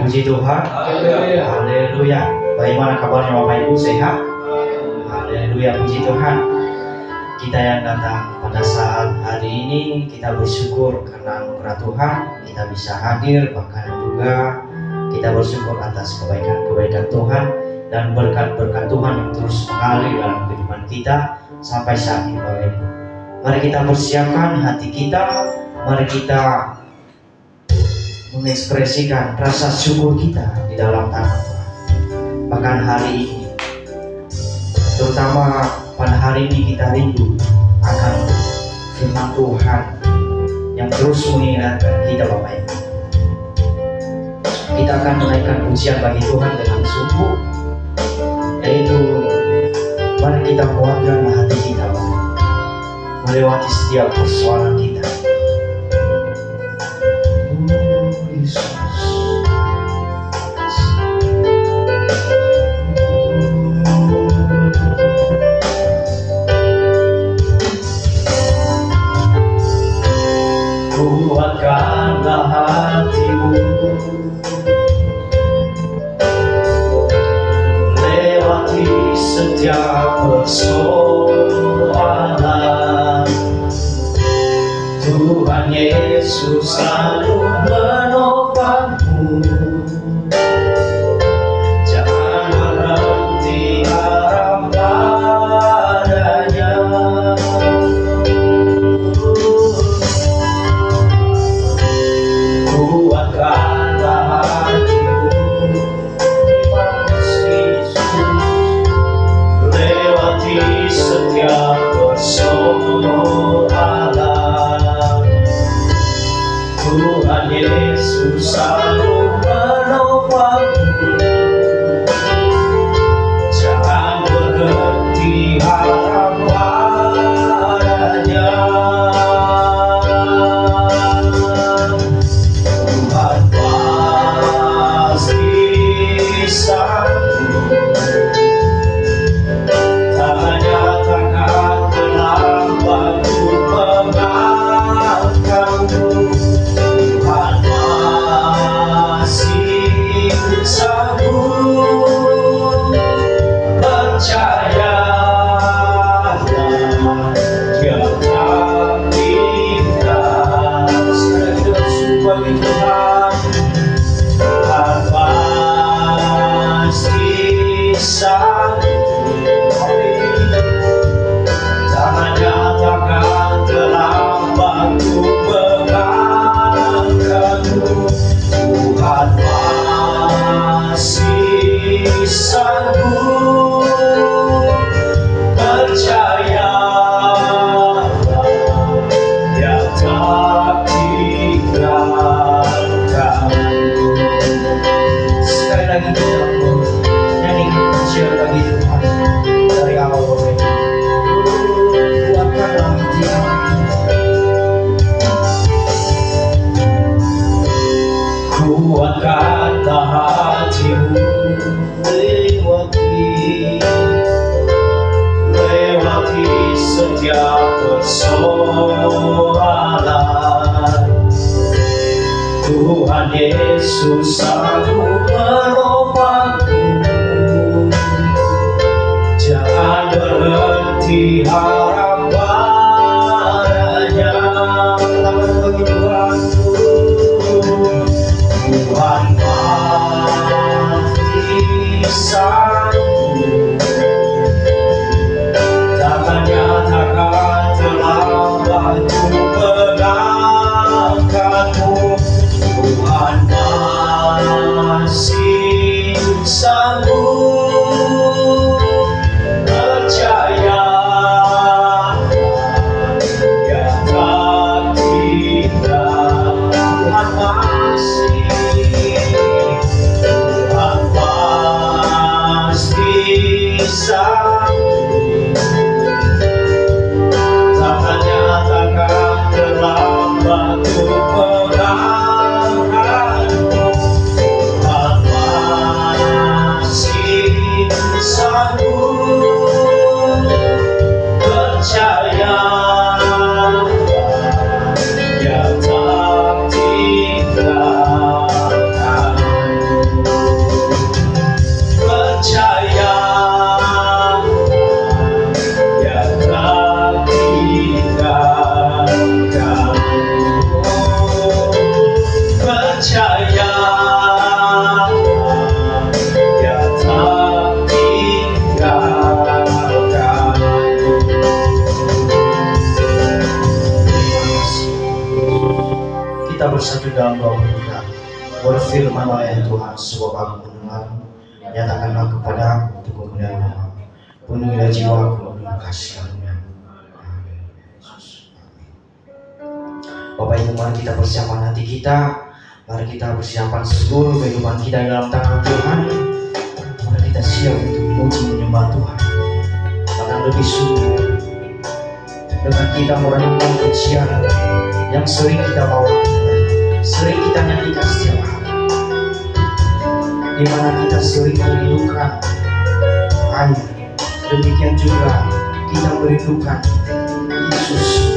Puji Tuhan. Haleluya. Bagaimana kabarnya Bapak Ibu, sehat? Haleluya, puji Tuhan. Kita yang datang pada saat hari ini, kita bersyukur karena anugerah Tuhan kita bisa hadir, bahkan juga kita bersyukur atas kebaikan-kebaikan Tuhan dan berkat-berkat Tuhan yang terus mengalir dalam kehidupan kita sampai saat ini, Bapak Ibu. Mari kita persiapkan hati kita, mari kita mengekspresikan rasa syukur kita di dalam tangan Tuhan. Bahkan hari ini, terutama pada hari ini, kita rindu akan firman Tuhan yang terus mengingatkan kita, Bapak Ibu. Kita akan menaikkan pujian bagi Tuhan dengan sungguh, yaitu mari kita kuatkan hati kita, Bapak Ibu, melewati setiap persoalan kita. Kuatkanlah hatimu, lewati setiap persoalan. Tuhan Yesus selalu menopangmu. Jangan berhenti harap padanya. Kuatkanlah hatimu, Yesus, lewati setiap persoalan. Tuhan Yesus selalu menopangmu. Jangan berhenti harap padanya. Tuhan pasti sanggup, tangannya takkan terlambat untuk mengangkatmu. Tuhan masih sanggup, percayalah Dia tak tinggal. Sekarang kita bersyukur bagi Tuhan. Tuhan pasti sanggup, tangannya takkan terlambat untuk mengangkatmu. Tuhan masih sanggup, percayalah Dia tak tinggalkanmu. Sekali lagi kita nyanyikan pujian bagi Tuhan dari awal Bapak Ibu. Kuatkanlah hati kami, kuatkanlah hatimu, lewati setiap persoalan. Tuhan Yesus sanggup menopangmu. Jangan berhenti harap padanya. Tangan bagi Tuhanku. Tuhan pasti sanggup, tangannya takkan terlambat untuk mengangkatmu. Tuhan masih sanggup, percayalah Dia tak tinggal. Tuhan masih bersatu dalam doa kita. Berfirmanlah ya Tuhan, sebab aku mendengar. Nyatakanlah kepada aku untuk kemuliaan nama. Penuhilah jiwaku dengan kasih karunia. Amin. Bapak Ibu, mari kita persiapkan hati kita. Mari kita persiapkan seluruh kehidupan kita dalam tangan Tuhan. Mari kita siap untuk memuji menyembah Tuhan. Bahkan lebih sungguh dengan kita merenungkan pujian yang sering kita bawa, sering kita nyanyikan setiap hari, di mana kita sering merindukan air. Demikian juga kita merindukan Yesus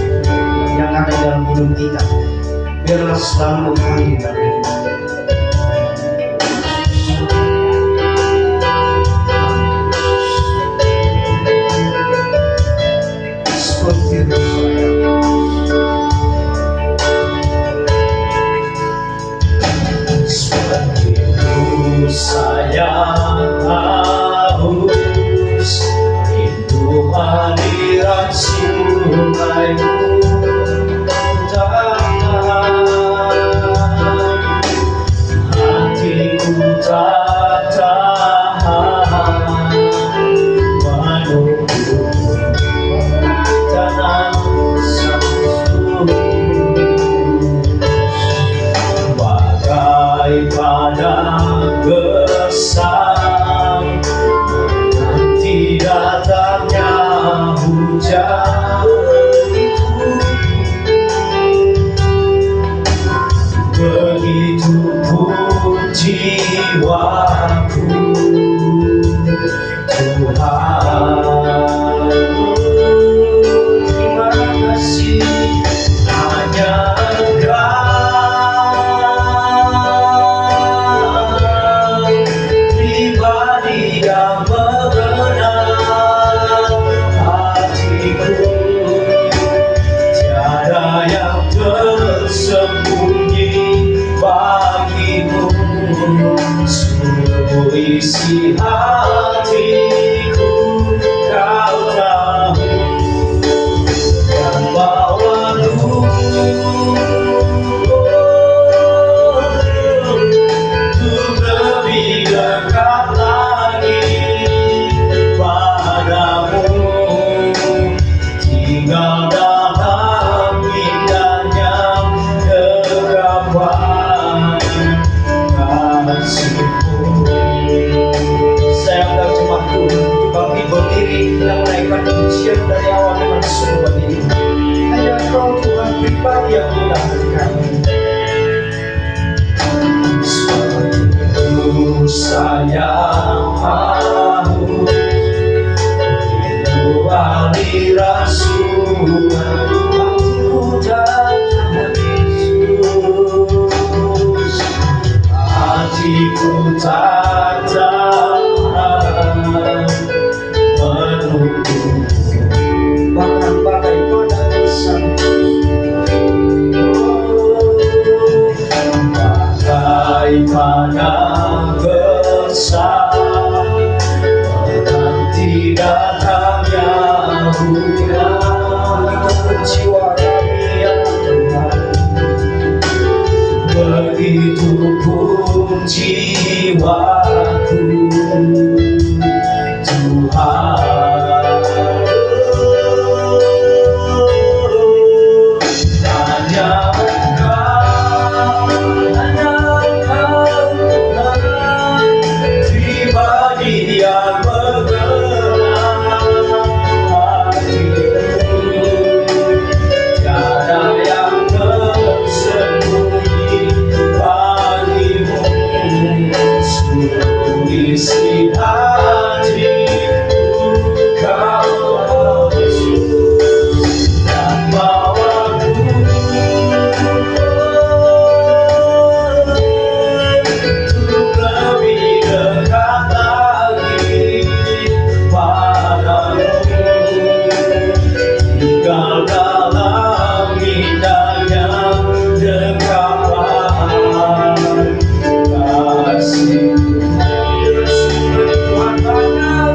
yang ada dalam hidup kita. Biarlah selalu hadir dalam hidup kita. Sayang haus rindu hadirat sungaimu tak tahan, hatiku tak tahan menunggu tanah sunyi bagai padang gersang menanti datangnya hujan. Begitupun jiwaku Tuhan, terima kasih hanya yang mengenal hatiku, tiada yang tersembunyi bagimu. Seluruh isi hatiku kau tahu, dan bawaku untuk lebih dekat tinggal dalam indahnya genggaman kasih-Mu. Saya undang jemaatku bangkit berdiri dan menaikkan pujian dari awal dengan sungguh hati. Hanya Engkau Tuhan pribadi yang mengudahkan kami. Sungguh sayang haus aliran sungai hatiku datang Yesus, hatiku tak tahan menunggu bahkan bagai padang gersang, bagai padang gersang menanti datangnya hujan. Jiwa kami ya Tuhan, begitupun jiwaku Tuhan, hanya Engkau Tuhan, pribadi yang isi hatiku kau Yesus, dan bawaku untuk lebih dekat lagi padamu, tinggal dalam indahnya genggaman kasih. Tuhan banyak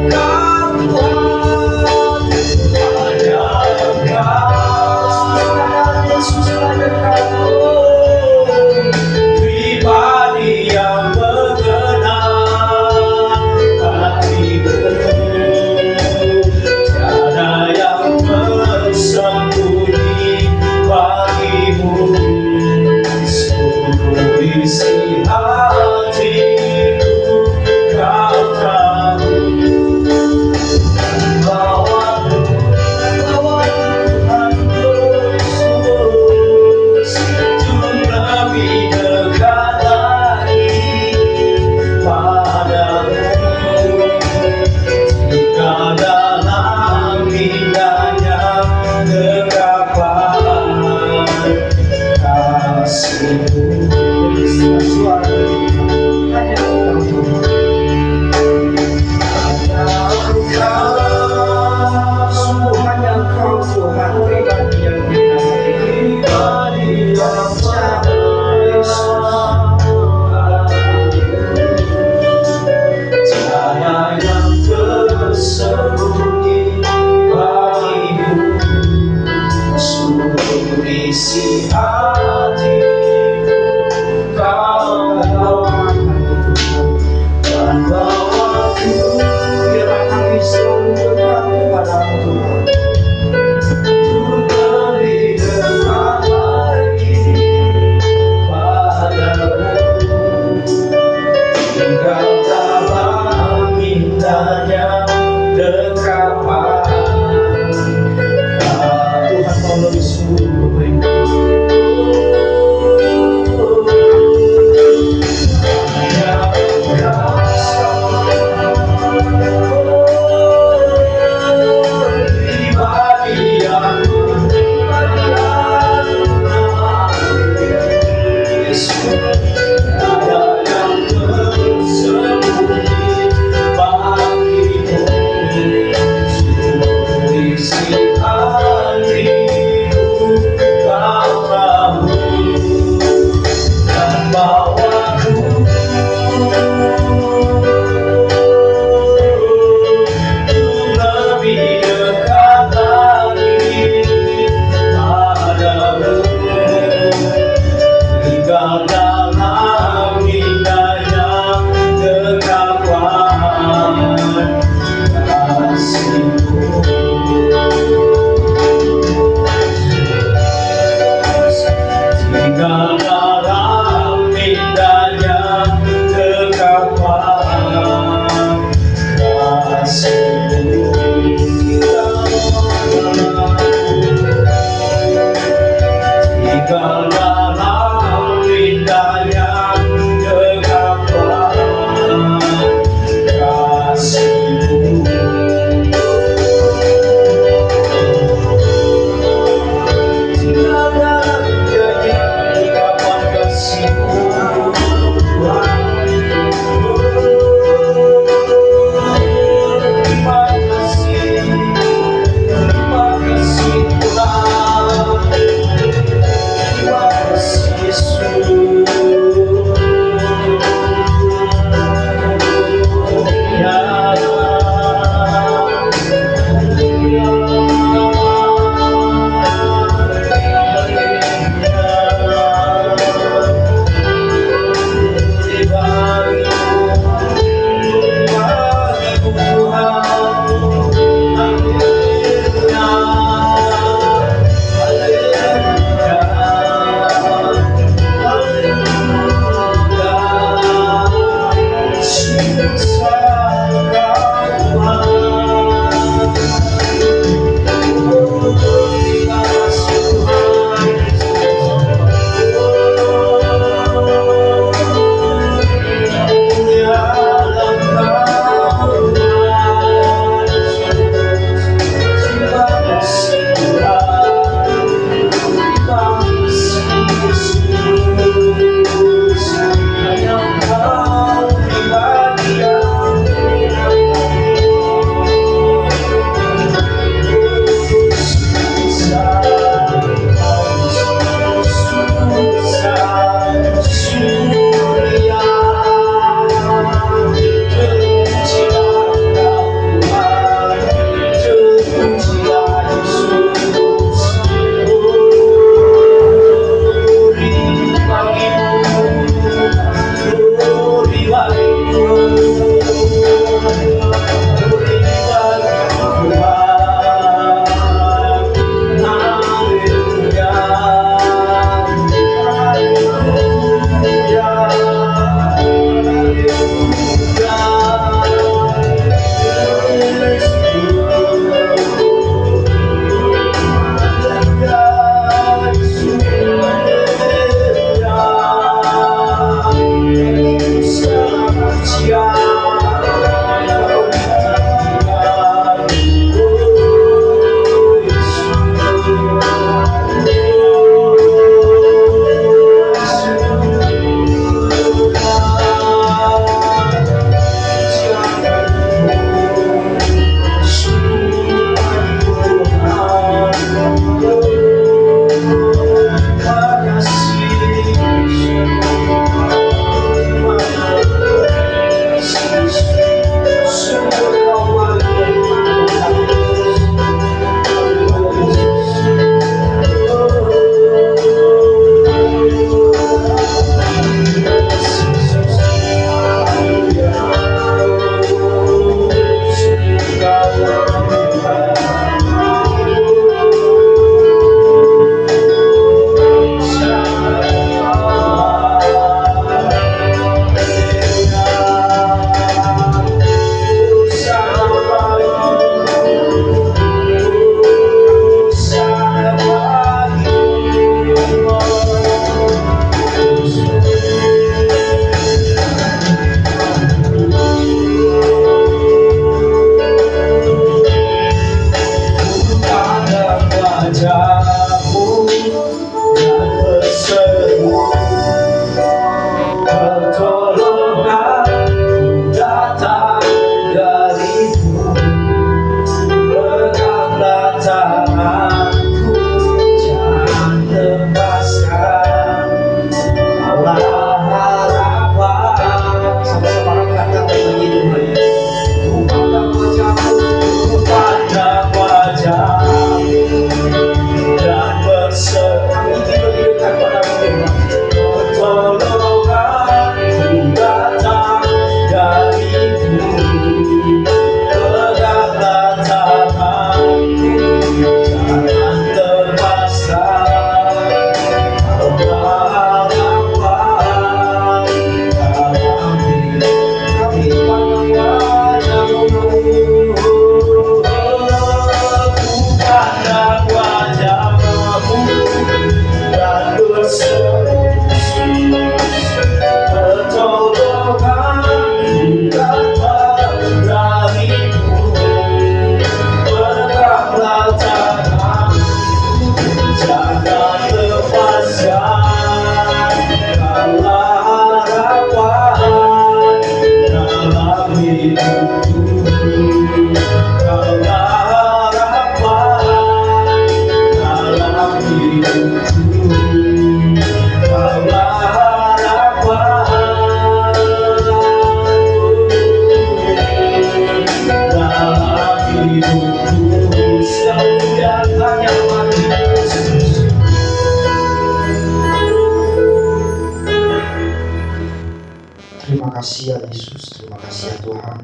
Yesus, terima kasih ya Tuhan,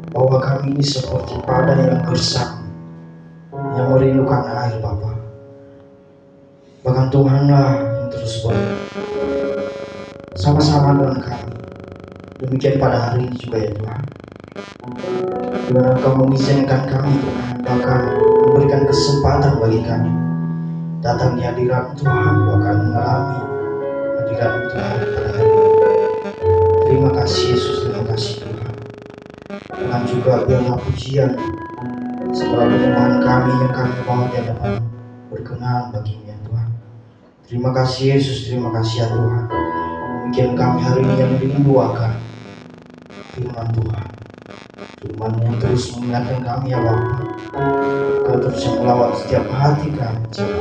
bahwa kami ini seperti padang yang gersang, yang merindukan air Bapa. Bahkan Tuhanlah yang terus sama-sama dengan kami. Demikian pada hari ini juga ya Tuhan, di mana Engkau mengizinkan kami Tuhan, bahkan memberikan kesempatan bagi kami datang di hadirat Tuhan, bahkan mengalami hadirat Tuhan pada hari ini. Terima kasih Yesus, terima kasih Tuhan. Dan juga biarlah pujian segala penyembahan kami yang kami bawa di hadapan berkenan bagi-Mu ya Tuhan. Terima kasih Yesus, terima kasih ya Tuhan. Demikian kami hari ini yang rindu akan firman Tuhan, firman yang terus mengingatkan kami ya Bapa. Kau terus yang melawat setiap hati kami Tuhan,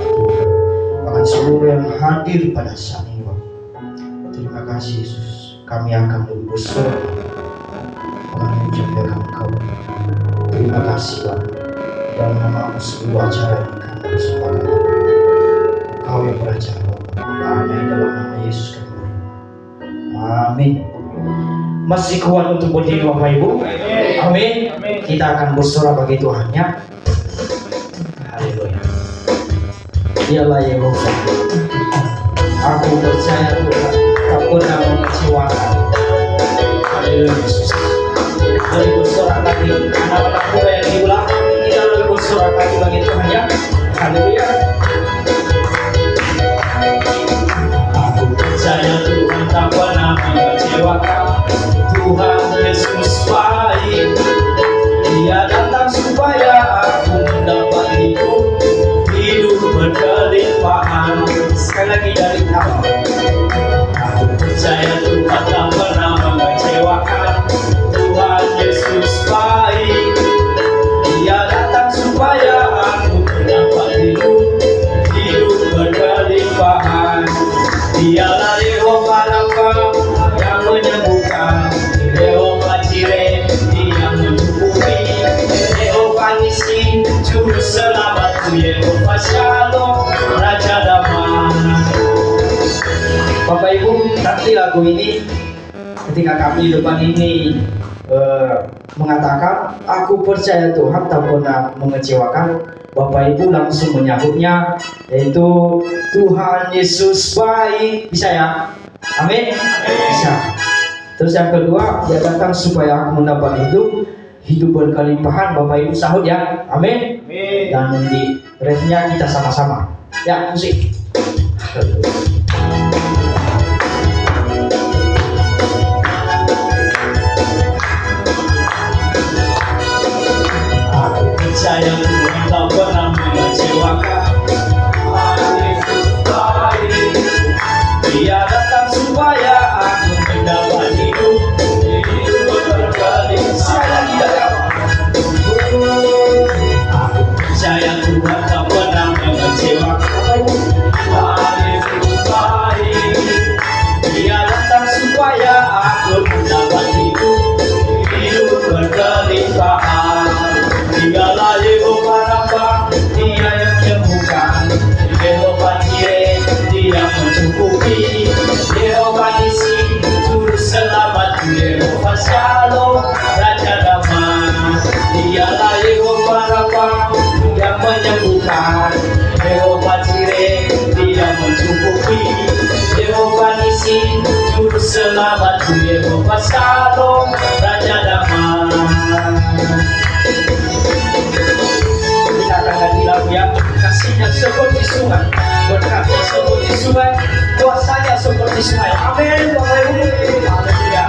bahkan seluruh yang hadir pada saat ini Bapa. Terima kasih Yesus, kami akan lebih bersorak bahkan menjaga Engkau. Terima kasih Bapa, dalam nama seluruh acara yang kami persembahkan Bapa. Engkau yang beracara Bapa, hanya dalam nama Yesus kami berdoa. Amin. Masih kuat untuk berdiri Bapak Ibu? Amin. Kita akan bersorak bagi Tuhan ya. Haleluya. Dialah Yehova. Aku percaya Tuhan tak pernah mengecewakan. Haleluya Yesus. Mari bersorak lagi, anak-anak muda yang di belakang, kita lebih bersorak lagi bagi Tuhan ya. Haleluya. Aku percaya Tuhan tak pernah mengecewakan. Tuhan Yesus baik, Dia datang supaya aku mendapat hidup berkelimpahan. Sekali lagi dari awal, aku percaya Tuhan tak pernah mengecewakan. Tuhan Yesus baik, Dia datang supaya aku mendapat hidup berkelimpahan. Dialah Yehova Rafa yang menyembuhkan, Yehova Jireh Dia mencukupi, Yehova Nisi Juru Selamatku, Yehova Shalom Raja Damai. Bapak Ibu, nanti lagu ini ketika kami di depan ini mengatakan aku percaya Tuhan tak pernah mengecewakan, Bapak Ibu langsung menyahutnya, yaitu Tuhan Yesus baik. Bisa ya? Amin? Bisa. Terus yang kedua, Dia datang supaya aku mendapat hidup berkelimpahan. Bapak Ibu sahut ya? Amin? Dan di refnya kita sama-sama. Ya, musik. Aku percaya Tuhan tak pernah mengecewakan. Yesus baik, Dia datang supaya aku mendapat hidup berkelimpahan. Sekali lagi dari awal. Aku percaya Tuhan tak pernah mengecewakan. Yesus baik, Dia datang supaya aku mendapat hidup berkelimpahan. Dialah Yehova Rafa, Dia yang menyembuhkan, Yehova Jireh Dia mencukupi, Yehova Nisi Juru Selamatku, Yehova Shalom Raja Damai. Dialah Yehova Rafa yang menyembuhkan, Yehova Jireh Dia mencukupi, Yehova Nisi Juru Selamatku, Yehova Shalom Raja Damai. Kita akan ganti lagu ya. Kasihnya seperti sungai, berkatnya seperti sungai, kuasanya seperti sungai. Amin. Bapak Ibu, haleluya.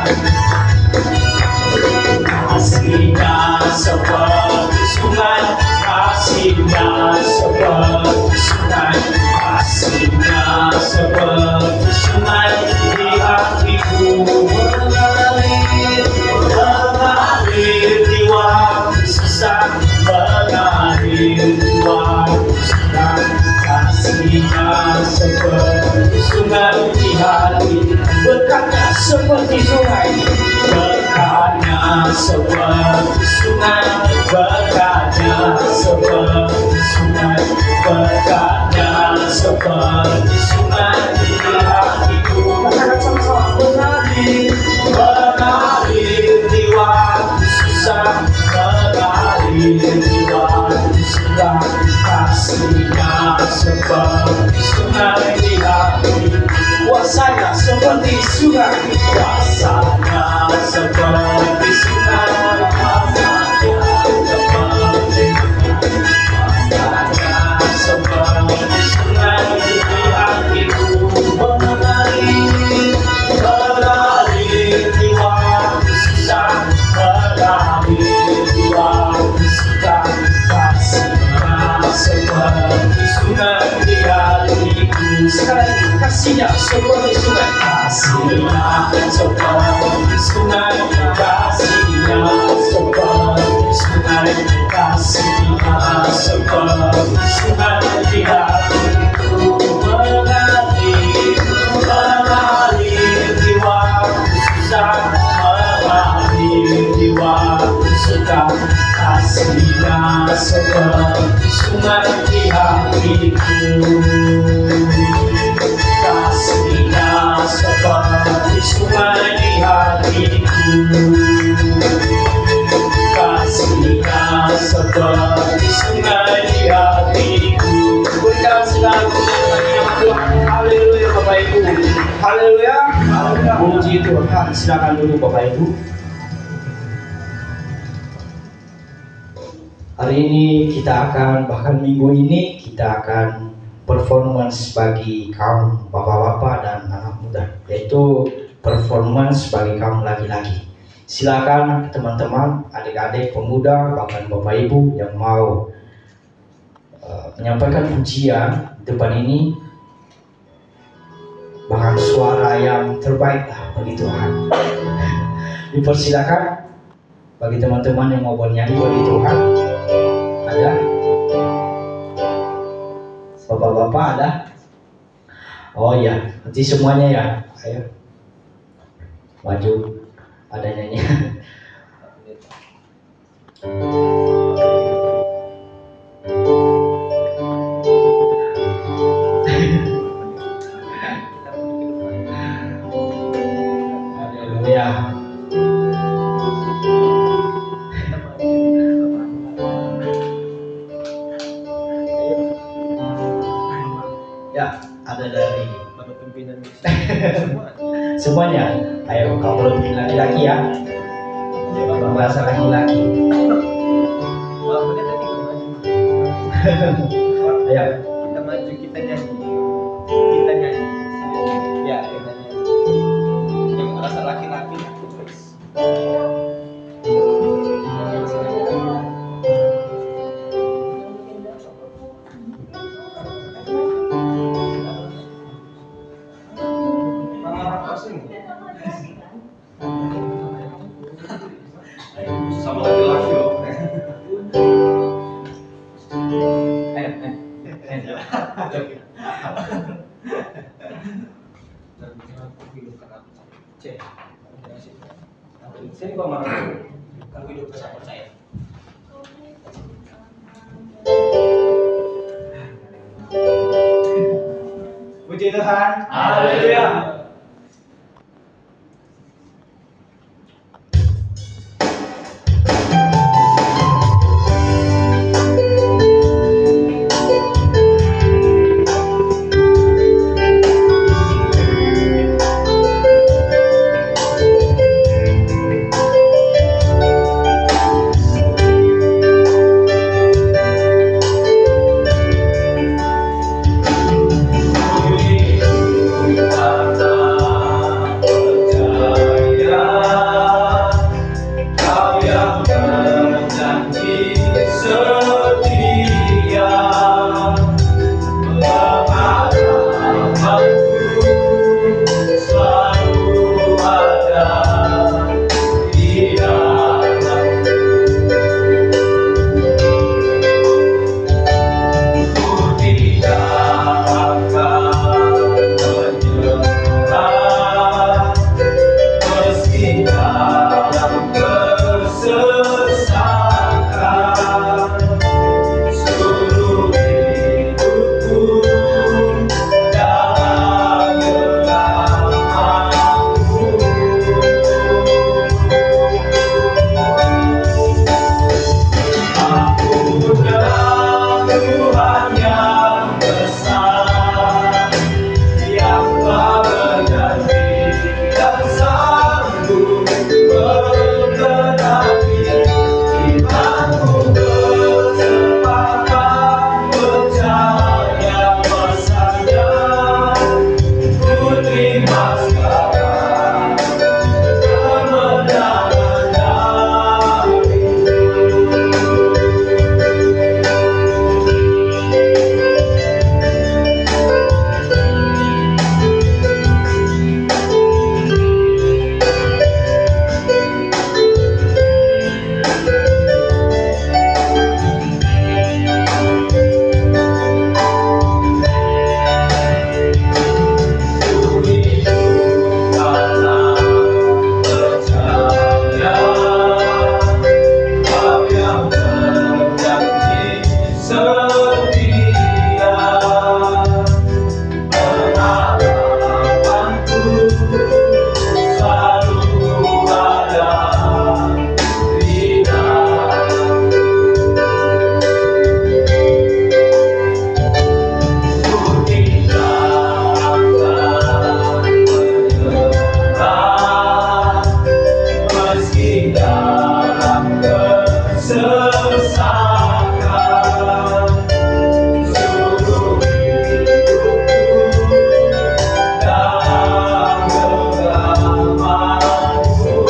Kasihnya seperti sungai, kasihnya seperti sungai, kasihnya seperti sungai di hatiku mengalir di waktu susah, mengalir di waktu susah. Kasihnya seperti sungai di hati, berkatnya seperti sungai. Rasanya seperti sungai, Rasanya seperti sungai, rasanya seperti sungai di hatiku, mengalir di waktu susah, mengalir di waktu suka. Kasihnya seperti sungai di hatiku. sekali kasihnya seperti sungai, Kasihnya seperti sungai, kasihnya seperti sungai, kasihnya seperti sungai di hatiku, mengalir di waktu susah, mengalir di waktu suka. Kasihnya seperti sungai di hatiku. Kasihnya seperti sungai di hatiku. Kasihnya seperti sungai di hatiku. berikan segala pujian bagi nama Tuhan. Haleluya Bapak Ibu, haleluya, puji Tuhan. Silakan dulu Bapak Ibu. Hari ini kita akan, bahkan minggu ini kita akan performance bagi kaum bapak-bapak dan anak muda, yaitu performance bagi kaum laki-laki. Silakan teman-teman, adik-adik, pemuda, bahkan bapak ibu yang mau menyampaikan pujian di depan ini, bahkan suara yang terbaik bagi Tuhan. Dipersilakan bagi teman-teman yang mau bernyanyi bagi Tuhan. Ada? Bapak-bapak ada? Oh ya, nanti semuanya ya. Ayo, maju. Ada nyanyi. Haleluya. Ya, ada dari Pimpinan semuanya. Ayo, kamu lebih laki-laki ya. Bahasa laki-laki. Ayo. Kita maju, kita nyanyi. Kita nyanyi. Ya, kita nyanyi. Yang rasa laki-laki terus. Sama laki-laki loh. Sini gua marah. Kan hidup bersama saya. Puji Tuhan. Haleluya. Kata di dalam kesesakan. Seluruh hidupku dan genggamanku.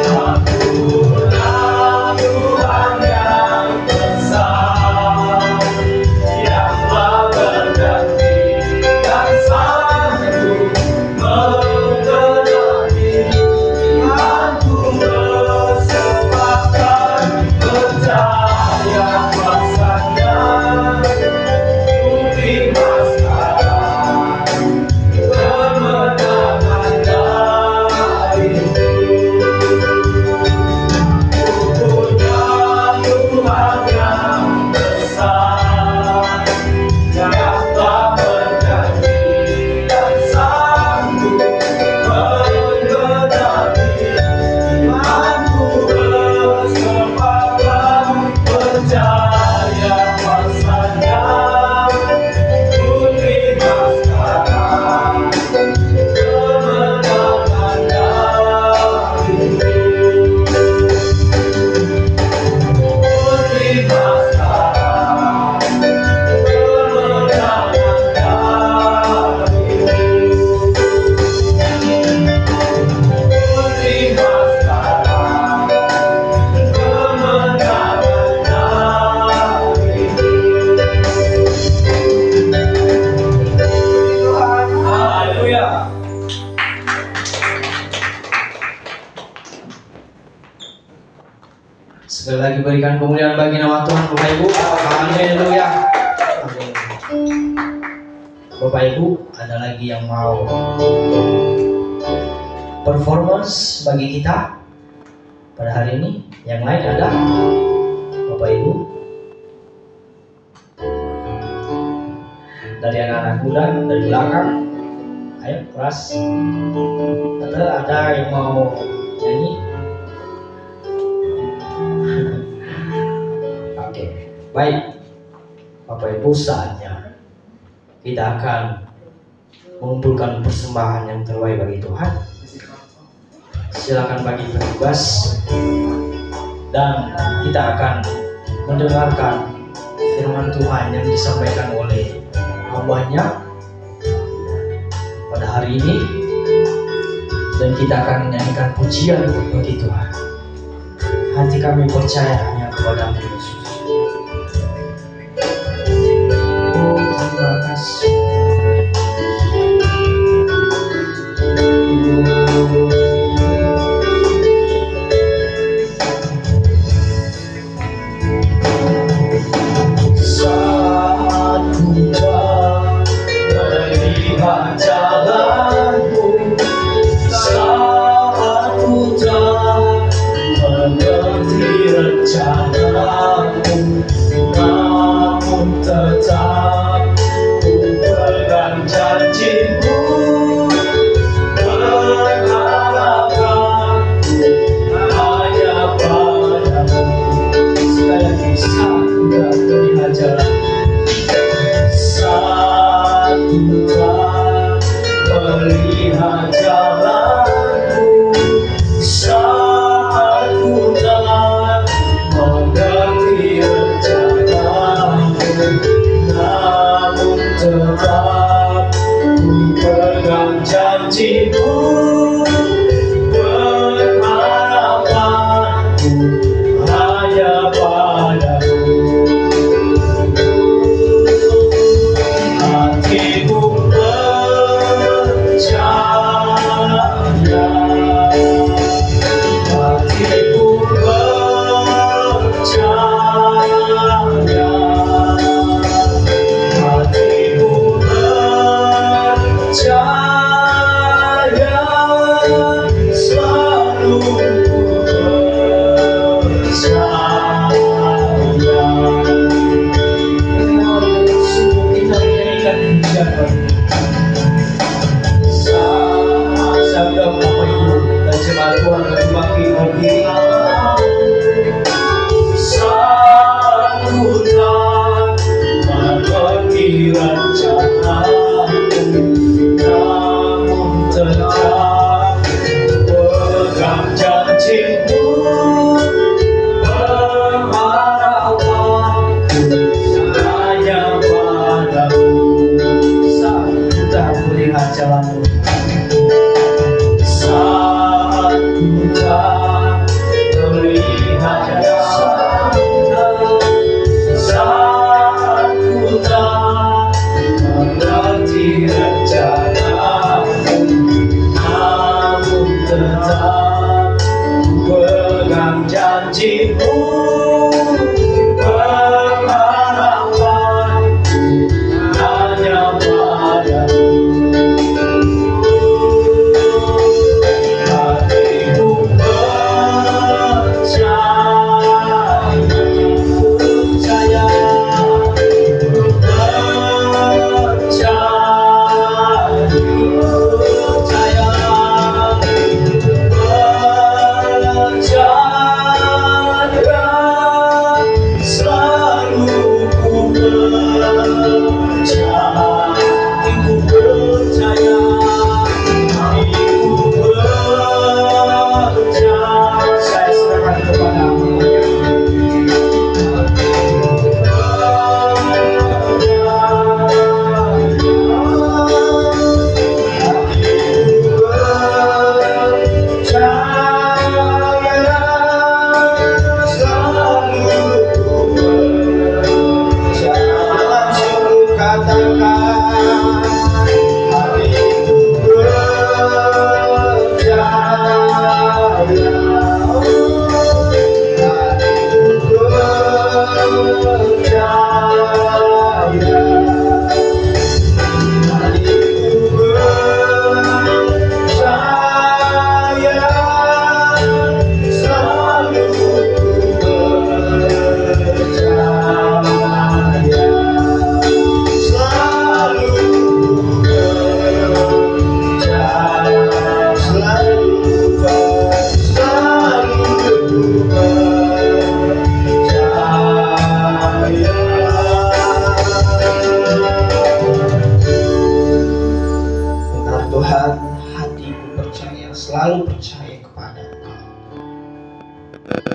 Akulah Tuhan yang besar, yang telah bergantikan sanggup mengenali. Aku bersepakat percaya kuasanya, ku terima sekarang kemenangan darimu. Punya Tuhan yang besar, yang tak bergantikan sanggup mengenali. Aku bersepakat percaya kuasanya, ku terima sekarang kemenangan darimu. Sekali lagi berikan kemuliaan bagi nama Tuhan, Bapak Ibu. Haleluya. Amin. Bapak Ibu, ada lagi yang mau performance bagi kita pada hari ini? Yang lain ada? Bapak Ibu, dari anak-anak muda dari belakang, ayo keras. Ada yang mau nyanyi? Oke, baik. Bapak Ibu, saatnya kita akan mengumpulkan persembahan yang terbaik bagi Tuhan. Silakan bagi petugas, dan kita akan mendengarkan firman Tuhan yang disampaikan oleh hamba-Nya pada hari ini, dan kita akan menyanyikan pujian bagi Tuhan. Hati kami percaya hanya kepada-Mu, Yesus. Oh, terima kasih. Saat ku melihat jalan-Mu, saat ku mengerti rencana-Mu, namun tetap ku pegang janji-Mu, berharapkanku hanya pada-Mu. Sekali lagi, saat ku melihat jalan, saat ku melihat jalan-Mu, saat ku mengerti rencana-Mu, namun tetap ku pegang janji-Mu, berharapkanku hanya pada-Mu. Hatiku percaya, hatiku percaya, hatiku percaya. Saat ku tak melihat saat ku tak mengerti rencanamu, namun tetap ku pegang janjimu, berharapan hanya padamu. Hatiku percaya, saya serahkan kepadamu. Tuhan, hatiku percaya, selalu percaya kepada Engkau.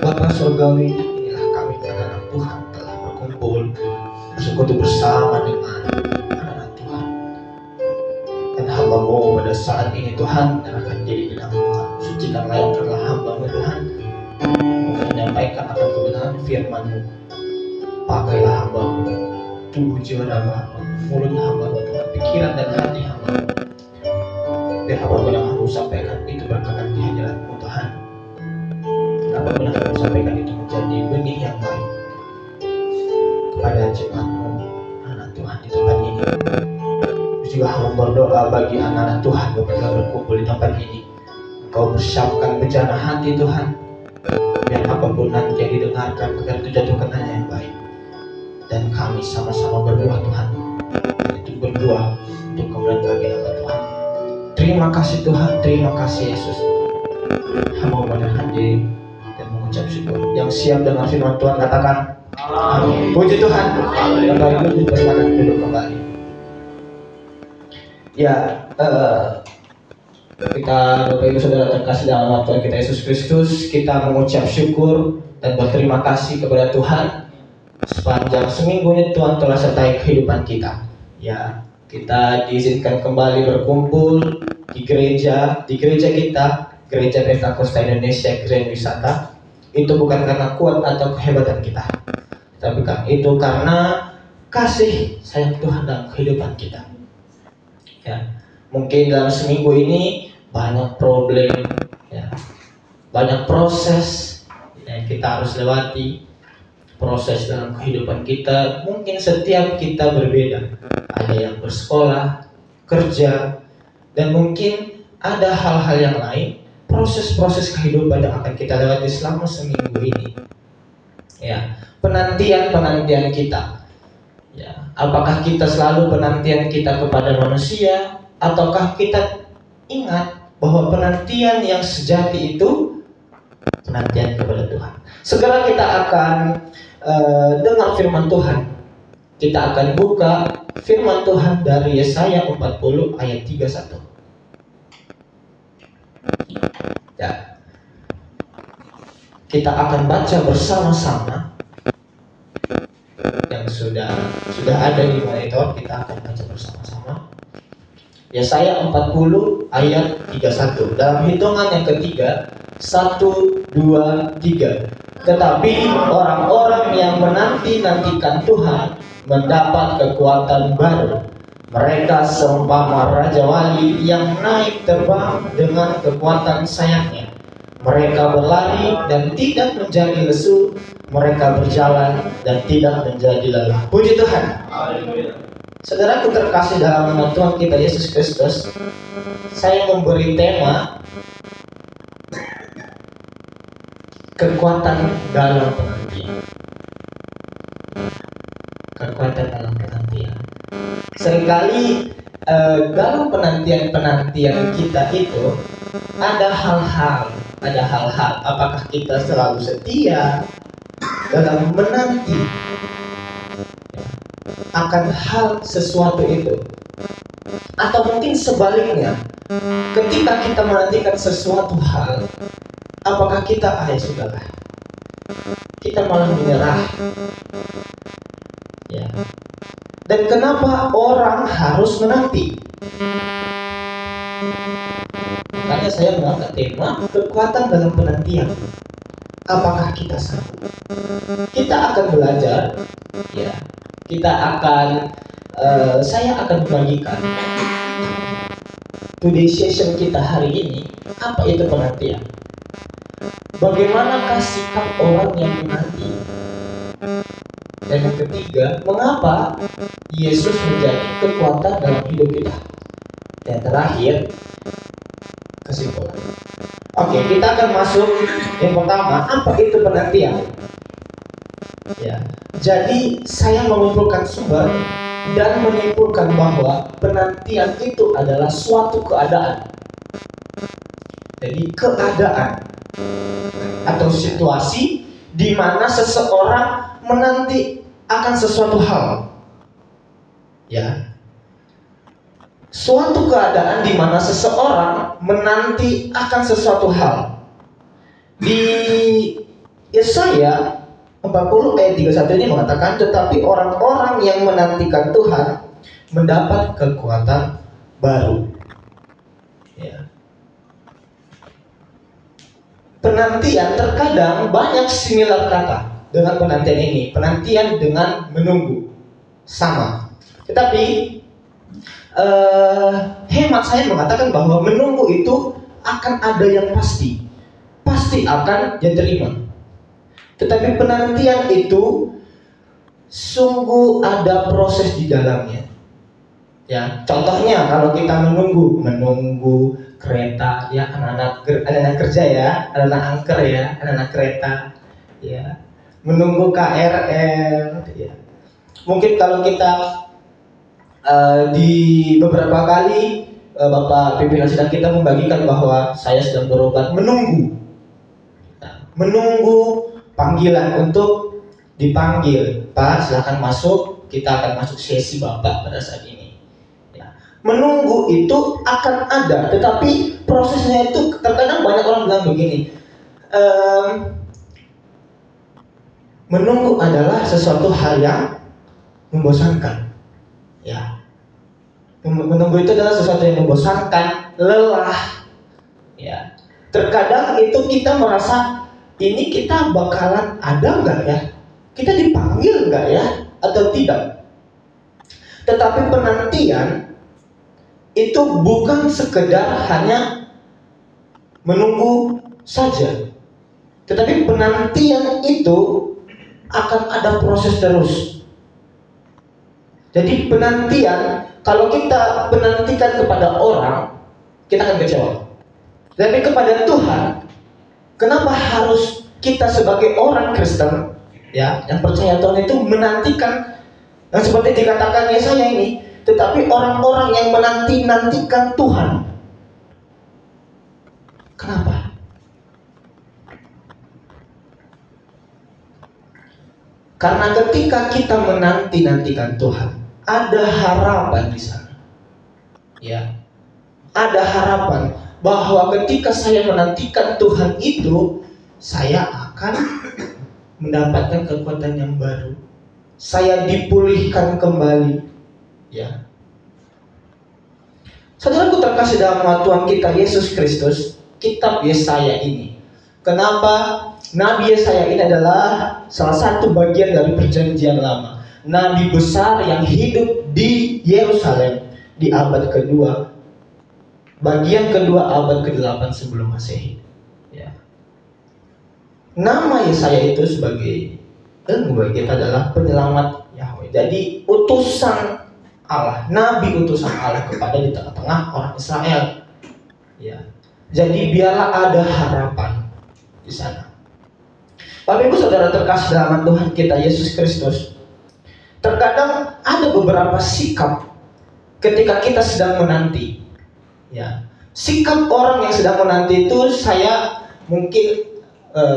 Bapa Surgawi, inilah kami anak Tuhan telah berkumpul bersekutu bersama dengan anak Tuhan. Dan hamba-Mu pada saat ini Tuhan menyerahkan diri ke dalam Tuhan. Suci dan layakkanlah hamba-Mu Tuhan untuk menyampaikan akan kebenaran firman-Mu. Pakailah hamba-Mu, tubuh jiwa dan hamba-Mu, mulut hamba-Mu Tuhan, pikiran dan hati hamba-Mu. Biar apapun yang aku sampaikan itu berkenan di hadirat-Mu Tuhan. Apapun yang aku sampaikan itu menjadi benih yang baik kepada jemaat-Mu, anak Tuhan di tempat ini. Juga hamba berdoa bagi anak-anak Tuhan yang telah berkumpul di tempat ini. Engkau persiapkan bejana hati Tuhan, biar apapun nanti yang didengarkan agar itu jatuh kenanya yang baik. Dan kami sama-sama berdoa Tuhan, itu berdoa untuk kemuliaan bagi nama Tuhan. Terima kasih Tuhan, terima kasih Yesus. Hamba menyerahkan diri dan mengucap syukur. Yang siap dengan firman Tuhan katakan amin. Puji Tuhan. Kembali kita silakan duduk kembali. Ya, kita Bapak Ibu Saudara terkasih dalam nama Tuhan kita Yesus Kristus, kita mengucap syukur dan berterima kasih kepada Tuhan sepanjang seminggu ini Tuhan telah sertai kehidupan kita. Ya, kita diizinkan kembali berkumpul di gereja kita, Gereja Pentakosta Indonesia Grand Wisata. Itu bukan karena kuat atau kehebatan kita, tapi itu karena kasih sayang Tuhan dalam kehidupan kita. Ya, mungkin dalam seminggu ini banyak problem, ya, banyak proses yang kita harus lewati. Proses dalam kehidupan kita, mungkin setiap kita berbeda. Ada yang bersekolah, kerja, dan mungkin ada hal-hal yang lain, proses-proses kehidupan yang akan kita lewati selama seminggu ini. Ya, penantian kita. Ya, apakah kita selalu penantian kita kepada manusia, ataukah kita ingat bahwa penantian yang sejati itu penantian kepada Tuhan. Segera kita akan dengar firman Tuhan. Kita akan buka firman Tuhan dari Yesaya 40 ayat 31. Ya. Kita akan baca bersama-sama. Yang sudah ada di monitor, kita akan baca bersama-sama. Yesaya 40 ayat 31. Dalam hitungan yang ketiga, 1, 2, 3. Tetapi orang-orang yang menanti-nantikan Tuhan mendapat kekuatan baru. Mereka seumpama raja wali yang naik terbang dengan kekuatan sayapnya. Mereka berlari dan tidak menjadi lesu. Mereka berjalan dan tidak menjadi lelah. Puji Tuhan. Saudaraku terkasih dalam nama Tuhan kita Yesus Kristus, saya memberi tema kekuatan dalam penantian. Kekuatan dalam penantian. Seringkali dalam penantian kita itu ada hal-hal. Apakah kita selalu setia dalam menanti akan hal sesuatu itu, atau mungkin sebaliknya, ketika kita menantikan sesuatu hal, apakah kita ya sudahlah, kita malah menyerah, ya. Dan kenapa orang harus menanti? Makanya saya mengangkat tema kekuatan dalam penantian. Apakah kita sanggup? Kita akan belajar, ya. Saya akan membagikan today session kita hari ini. Apa itu penantian? Bagaimanakah sikap orang yang menanti? Dan yang ketiga, mengapa Yesus menjadi kekuatan dalam hidup kita? Dan terakhir, kesimpulan. Oke, kita akan masuk yang pertama, apa itu penantian? Ya, jadi saya mengumpulkan sumber dan menyimpulkan bahwa penantian itu adalah suatu keadaan. Jadi keadaan atau situasi di mana seseorang menanti akan sesuatu hal. Ya. Suatu keadaan di mana seseorang menanti akan sesuatu hal. Di Yesaya 40 ayat 31 ini mengatakan, tetapi orang-orang yang menantikan Tuhan mendapat kekuatan baru. Ya. Penantian terkadang banyak similar kata dengan penantian ini. Penantian dengan menunggu sama. Tetapi hemat saya mengatakan bahwa menunggu itu akan ada yang pasti akan diterima. Tetapi penantian itu sungguh ada proses di dalamnya. Ya, contohnya kalau kita menunggu kereta, ya anak-anak kerja ya, anak-anak angker ya, anak-anak kereta, ya, menunggu KRL, ya. Mungkin kalau kita di beberapa kali Bapak pimpinan sidang kita membagikan bahwa saya sedang berobat, menunggu panggilan untuk dipanggil, Pak silakan masuk, kita akan masuk sesi Bapak pada saat ini. Ya. Menunggu itu akan ada, tetapi prosesnya itu terkadang banyak orang bilang begini, menunggu adalah sesuatu hal yang membosankan. Ya, menunggu itu adalah sesuatu yang membosankan, lelah. Ya, terkadang itu kita merasa ini kita bakalan ada nggak ya? Kita dipanggil nggak ya? Atau tidak? Tetapi penantian itu bukan sekedar hanya menunggu saja. Tetapi penantian itu akan ada proses terus. Jadi penantian, kalau kita menantikan kepada orang, kita akan kecewa. Tapi kepada Tuhan, kenapa harus kita sebagai orang Kristen, ya, yang percaya Tuhan itu menantikan, yang seperti dikatakan Yesaya ini, tetapi orang-orang yang menanti-nantikan Tuhan. Kenapa? Karena ketika kita menanti-nantikan Tuhan, ada harapan di sana. Ya. Ada harapan bahwa ketika saya menantikan Tuhan itu, saya akan mendapatkan kekuatan yang baru. Saya dipulihkan kembali. Ya. Saudaraku terkasih dalam nama Tuhan kita Yesus Kristus, kitab Yesaya ini, kenapa Nabi Yesaya ini adalah salah satu bagian dari perjanjian lama, nabi besar yang hidup di Yerusalem di abad kedua, bagian kedua abad ke-8 sebelum Masehi. Ya. Nama Yesaya itu sebagai ilmu bagi kita adalah penyelamat Yahweh. Jadi utusan Allah, nabi utusan Allah kepada di tengah-tengah orang Israel. Ya. Jadi biarlah ada harapan di sana. Bapak Ibu Saudara terkasih dalam Tuhan kita Yesus Kristus, terkadang ada beberapa sikap ketika kita sedang menanti. Ya. Sikap orang yang sedang menanti itu saya mungkin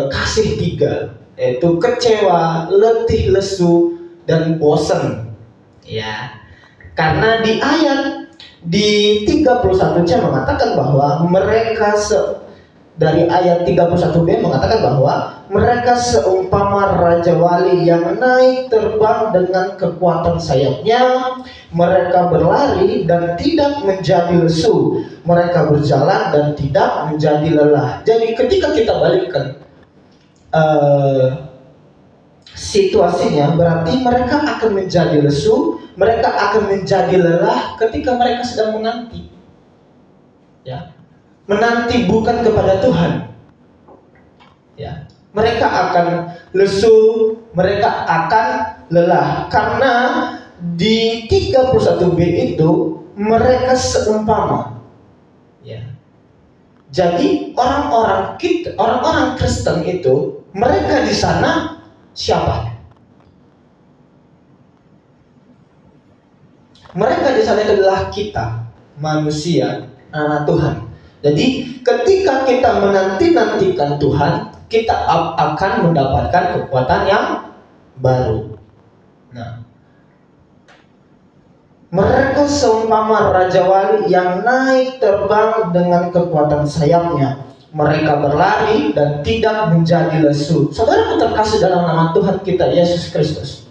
kasih 3, yaitu kecewa, letih, lesu, dan bosan. Ya. Karena di ayat di 31C mengatakan bahwa mereka dari ayat 31B mengatakan bahwa mereka seumpama raja wali yang naik terbang dengan kekuatan sayapnya. Mereka berlari dan tidak menjadi lesu. Mereka berjalan dan tidak menjadi lelah. Jadi ketika kita balikkan situasinya, berarti mereka akan menjadi lesu, mereka akan menjadi lelah ketika mereka sedang menanti. Ya. Menanti bukan kepada Tuhan. Ya. Mereka akan lesu, mereka akan lelah. Karena di 31B itu mereka seumpama. Ya. Jadi orang-orang Kristen itu, mereka di sana siapa? Mereka di sana adalah kita, manusia, anak Tuhan. Jadi ketika kita menanti-nantikan Tuhan, kita akan mendapatkan kekuatan yang baru. Nah, mereka seumpama raja wali yang naik terbang dengan kekuatan sayapnya. Mereka berlari dan tidak menjadi lesu. Saudara terkasih dalam nama Tuhan kita Yesus Kristus,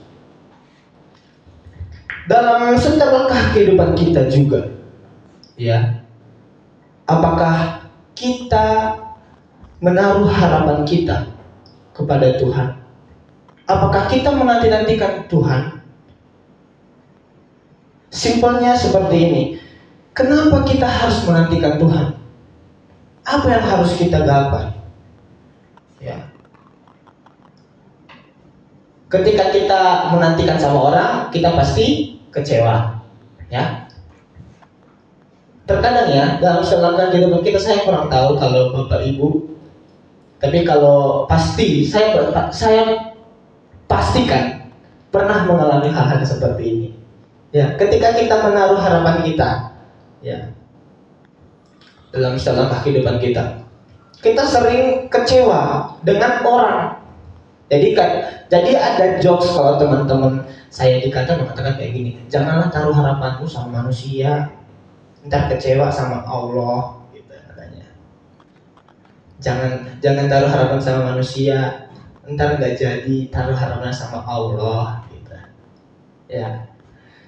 dalam setiap langkah kehidupan kita juga, ya, apakah kita menaruh harapan kita kepada Tuhan? Apakah kita menanti-nantikan Tuhan? Simpelnya seperti ini. Kenapa kita harus menantikan Tuhan? Apa yang harus kita gapai? Ya. Ketika kita menantikan sama orang, kita pasti kecewa. Ya. Terkadang ya, dalam selangkah kehidupan kita, saya kurang tahu kalau Bapak Ibu, tapi kalau pasti saya pastikan pernah mengalami hal-hal seperti ini. Ya, ketika kita menaruh harapan kita, ya, dalam selangkah kehidupan kita, kita sering kecewa dengan orang. Jadi ada jokes kalau teman-teman saya mengatakan kayak gini, janganlah taruh harapanmu sama manusia, ntar kecewa sama Allah, gitu katanya. Jangan taruh harapan sama manusia, ntar nggak jadi, taruh harapan sama Allah, gitu. Ya.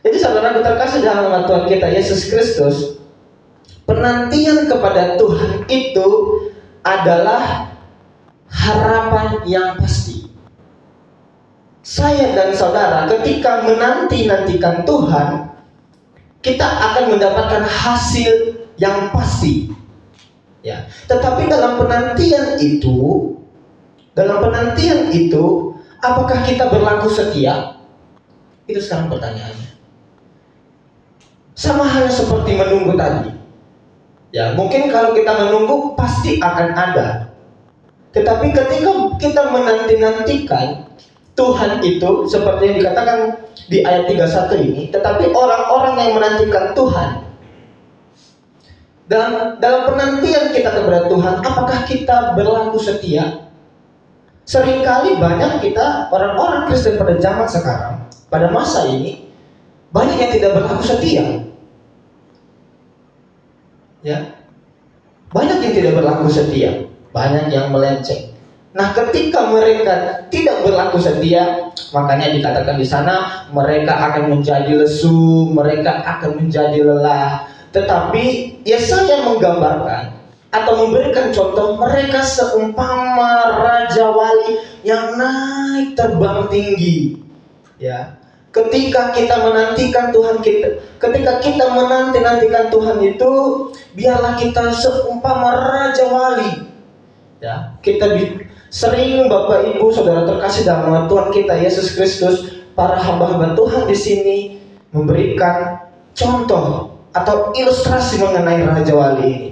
Jadi saudara terkasih dalam nama Tuhan kita Yesus Kristus, penantian kepada Tuhan itu adalah harapan yang pasti. Saya dan saudara ketika menanti-nantikan Tuhan, kita akan mendapatkan hasil yang pasti. Ya. Tetapi dalam penantian itu, apakah kita berlaku setia? Itu sekarang pertanyaannya. Sama halnya seperti menunggu tadi. Ya, mungkin kalau kita menunggu pasti akan ada. Tetapi ketika kita menanti-nantikan Tuhan itu, seperti yang dikatakan di ayat 31 ini, tetapi orang-orang yang menantikan Tuhan, dalam penantian kita kepada Tuhan, apakah kita berlaku setia? Seringkali banyak kita, orang-orang Kristen pada zaman sekarang, pada masa ini, banyak yang tidak berlaku setia. Ya, banyak yang tidak berlaku setia, banyak yang melenceng. Nah, ketika mereka tidak berlaku setia, makanya dikatakan di sana mereka akan menjadi lesu, mereka akan menjadi lelah. Tetapi Yesaya menggambarkan atau memberikan contoh mereka seumpama raja wali yang naik terbang tinggi. Ya, ketika kita menantikan Tuhan ketika kita menantikan Tuhan itu, biarlah kita seumpama raja wali. Ya, sering Bapak Ibu Saudara terkasih dalam nama Tuhan kita Yesus Kristus, para hamba-hamba Tuhan di sini memberikan contoh atau ilustrasi mengenai raja wali ini.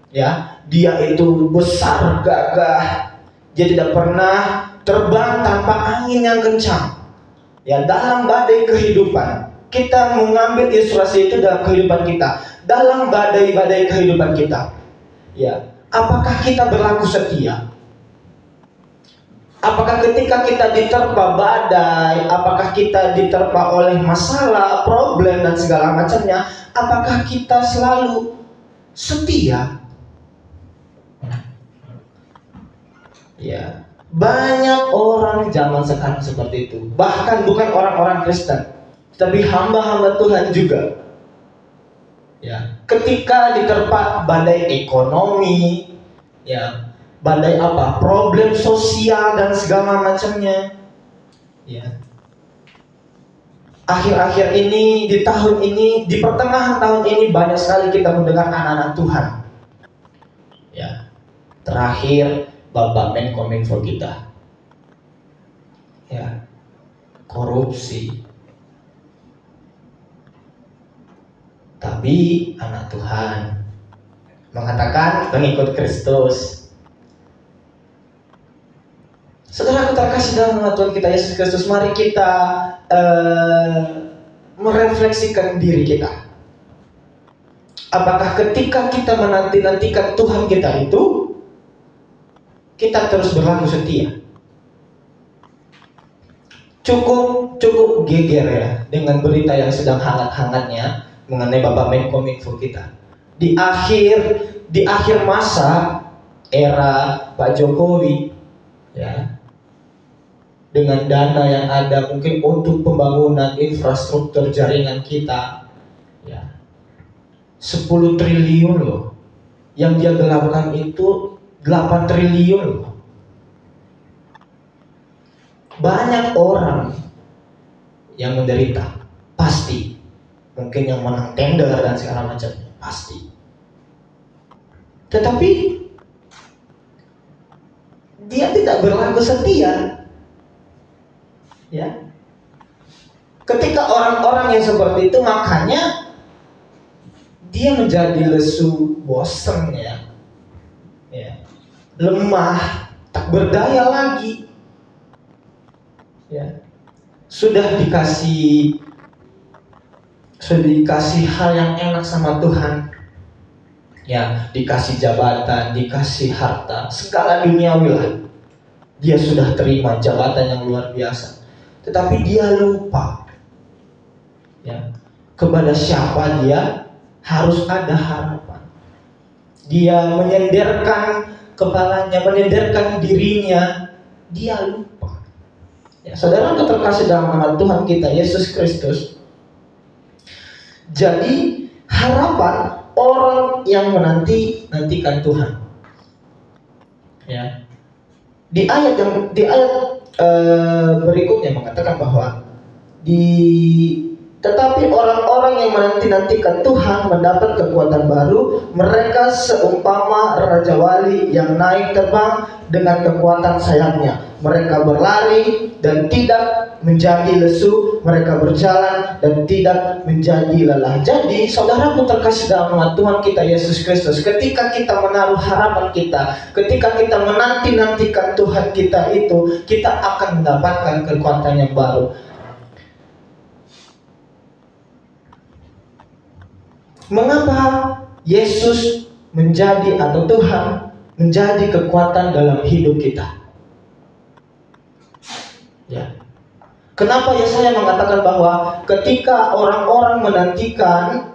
Ya, dia itu besar gagah, dia tidak pernah terbang tanpa angin yang kencang. Ya, dalam badai kehidupan, kita mengambil ilustrasi itu dalam kehidupan kita, dalam badai-badai kehidupan kita. Ya, apakah kita berlaku setia? Apakah ketika kita diterpa badai, apakah kita diterpa oleh masalah, problem dan segala macamnya, apakah kita selalu setia? Ya, banyak orang zaman sekarang seperti itu. Bahkan bukan orang-orang Kristen, tapi hamba-hamba Tuhan juga. Ya, ketika diterpa badai ekonomi, ya, badai apa? Problem sosial dan segala macamnya. Ya. Akhir-akhir ini, di tahun ini, di pertengahan tahun ini banyak sekali kita mendengar anak-anak Tuhan. Ya. Terakhir Bapak Menkominfo kita, ya, korupsi. Tapi anak Tuhan mengatakan pengikut Kristus. Saudara terkasih dalam nama Tuhan kita Yesus Kristus, mari kita merefleksikan diri kita. Apakah ketika kita menanti-nantikan Tuhan kita itu, kita terus berlaku setia? Cukup geger ya dengan berita yang sedang hangat-hangatnya mengenai Bapak Menkominfo kita. Di akhir masa era Pak Jokowi, ya, dengan dana yang ada mungkin untuk pembangunan infrastruktur jaringan kita, ya, 10 triliun loh. Yang dia gelapkan itu 8 triliun loh. Banyak orang yang menderita, pasti. Mungkin yang menang tender dan segala macamnya, pasti. Tetapi dia tidak berlaku setia. Ya. Ketika orang-orang yang seperti itu, makanya dia menjadi lesu, bosan ya. Lemah, tak berdaya lagi. Ya. Sudah dikasih hal yang enak sama Tuhan. Ya, dikasih jabatan, dikasih harta, segala duniawi lah. Dia sudah terima jabatan yang luar biasa. Tetapi dia lupa, ya, kepada siapa dia harus ada harapan. Dia menyenderkan kepalanya, menyenderkan dirinya, dia lupa. Ya, saudara terkasih dalam nama Tuhan kita Yesus Kristus. Jadi harapan orang yang menantikan Tuhan. Ya. Di ayat berikutnya mengatakan bahwa tetapi orang-orang yang menantikan Tuhan mendapat kekuatan baru. Mereka seumpama raja wali yang naik terbang dengan kekuatan sayapnya. Mereka berlari dan tidak menjadi lesu. Mereka berjalan dan tidak menjadi lelah. Jadi saudaraku terkasih dalam nama Tuhan kita Yesus Kristus, ketika kita menaruh harapan kita, ketika kita menantikan Tuhan kita itu, kita akan mendapatkan kekuatan yang baru. Mengapa Yesus menjadi atau Tuhan menjadi kekuatan dalam hidup kita? Ya. Kenapa Yesaya mengatakan bahwa ketika orang-orang menantikan,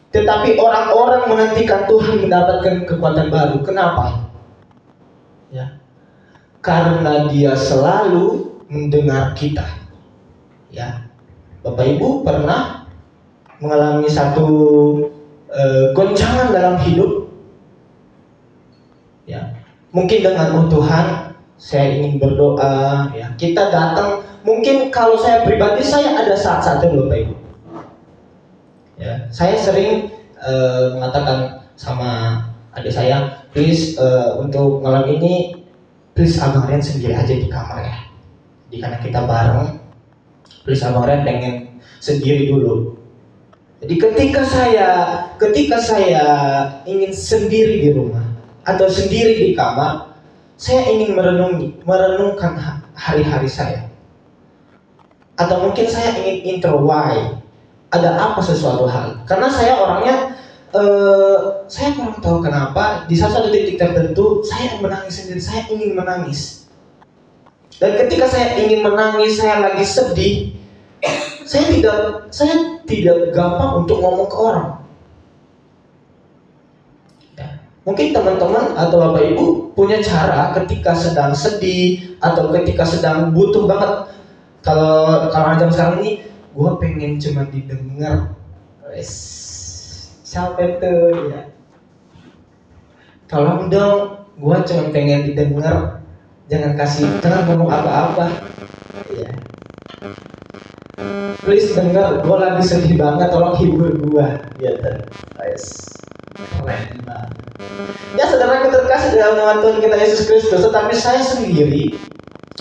tetapi orang-orang menantikan Tuhan mendapatkan kekuatan baru? Kenapa? Ya. Karena Dia selalu mendengar kita. Ya. Bapak Ibu pernah mengalami satu goncangan dalam hidup, ya, mungkin dengan Tuhan saya ingin berdoa, ya, kita datang. Mungkin kalau saya pribadi, saya ada saat-saat itu, Bapak Ibu. Ya, saya sering mengatakan sama adik saya, please untuk malam ini, please Abang Rian sendiri aja di kamar ya. Karena kita bareng, please Abang Rian pengen sendiri dulu. Jadi ketika saya ingin sendiri di rumah atau sendiri di kamar, saya ingin merenungkan hari-hari saya. Atau mungkin saya ingin intro why, ada apa sesuatu hal. Karena saya orangnya, saya kurang tahu kenapa di satu titik tertentu saya menangis sendiri, saya ingin menangis. Dan ketika saya ingin menangis, saya lagi sedih, saya tidak gampang untuk ngomong ke orang. Ya. Mungkin teman-teman atau Bapak Ibu punya cara ketika sedang sedih atau ketika sedang butuh banget. Kalau jam sekarang ini, gue pengen cuma didengar. Sampai tuh ya. Tolong dong, gue cuma pengen didengar. Jangan ngomong apa-apa. Ya. Please dengar, gue lagi sedih banget, tolong hibur gue. Ya, keren banget. Ya, saudara kita terkasih dalam nama Tuhan kita Yesus Kristus. Tetapi saya sendiri,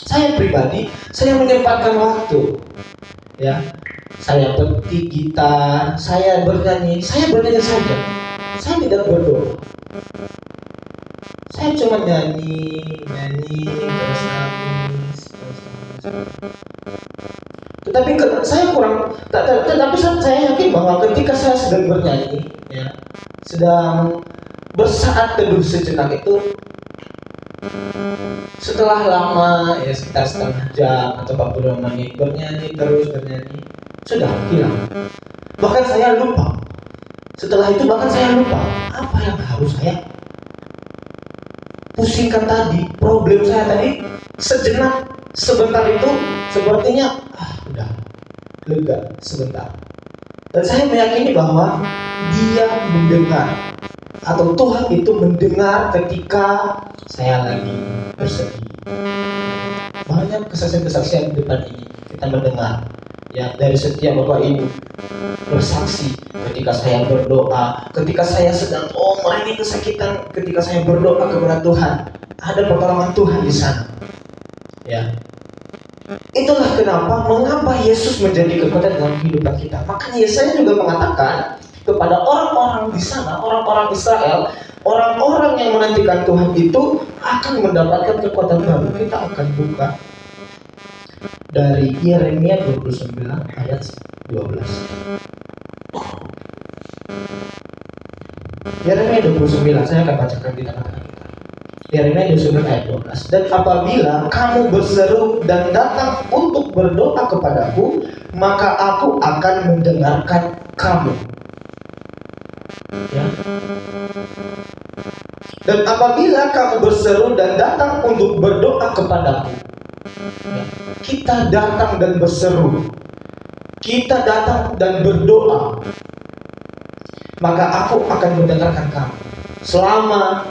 saya pribadi, saya menyempatkan waktu. Ya, saya petik gitar, saya bernyanyi saja. Saya tidak berdoa. Saya cuma nyanyi, terus nangis. Tetapi saya yakin bahwa ketika saya sedang bernyanyi, ya, sedang bersaat teduh sejenak itu, setelah lama, ya sekitar setengah jam atau 40 menit bernyanyi, sudah hilang. Bahkan saya lupa. Setelah itu bahkan saya lupa apa yang harus saya pusingkan tadi, problem saya tadi. Sebentar itu sepertinya udah lega sebentar. Dan saya meyakini bahwa Dia mendengar, atau Tuhan itu mendengar ketika saya lagi bersedih. Banyak kesaksian-kesaksian di depan ini kita mendengar, ya, dari setiap Bapak Ibu bersaksi ketika saya berdoa, ketika saya sedang ini kesakitan, ketika saya berdoa kepada Tuhan, ada pertolongan Tuhan di sana. Ya, itulah mengapa Yesus menjadi kekuatan dalam kehidupan kita. Makanya Yesaya juga mengatakan kepada orang-orang di sana, orang-orang Israel, orang-orang yang menantikan Tuhan itu akan mendapatkan kekuatan baru. Kita akan buka dari Yeremia 29 ayat 12. Yeremia 29, saya akan bacakan di tengah-tengah kita. Yeremia 29 ayat 12. Dan apabila kamu berseru dan datang untuk berdoa kepadaku, maka aku akan mendengarkan kamu. Ya. Dan apabila kamu berseru dan datang untuk berdoa kepadaku, ya, kita datang dan berseru, kita datang dan berdoa, maka aku akan mendengarkan kamu. Selama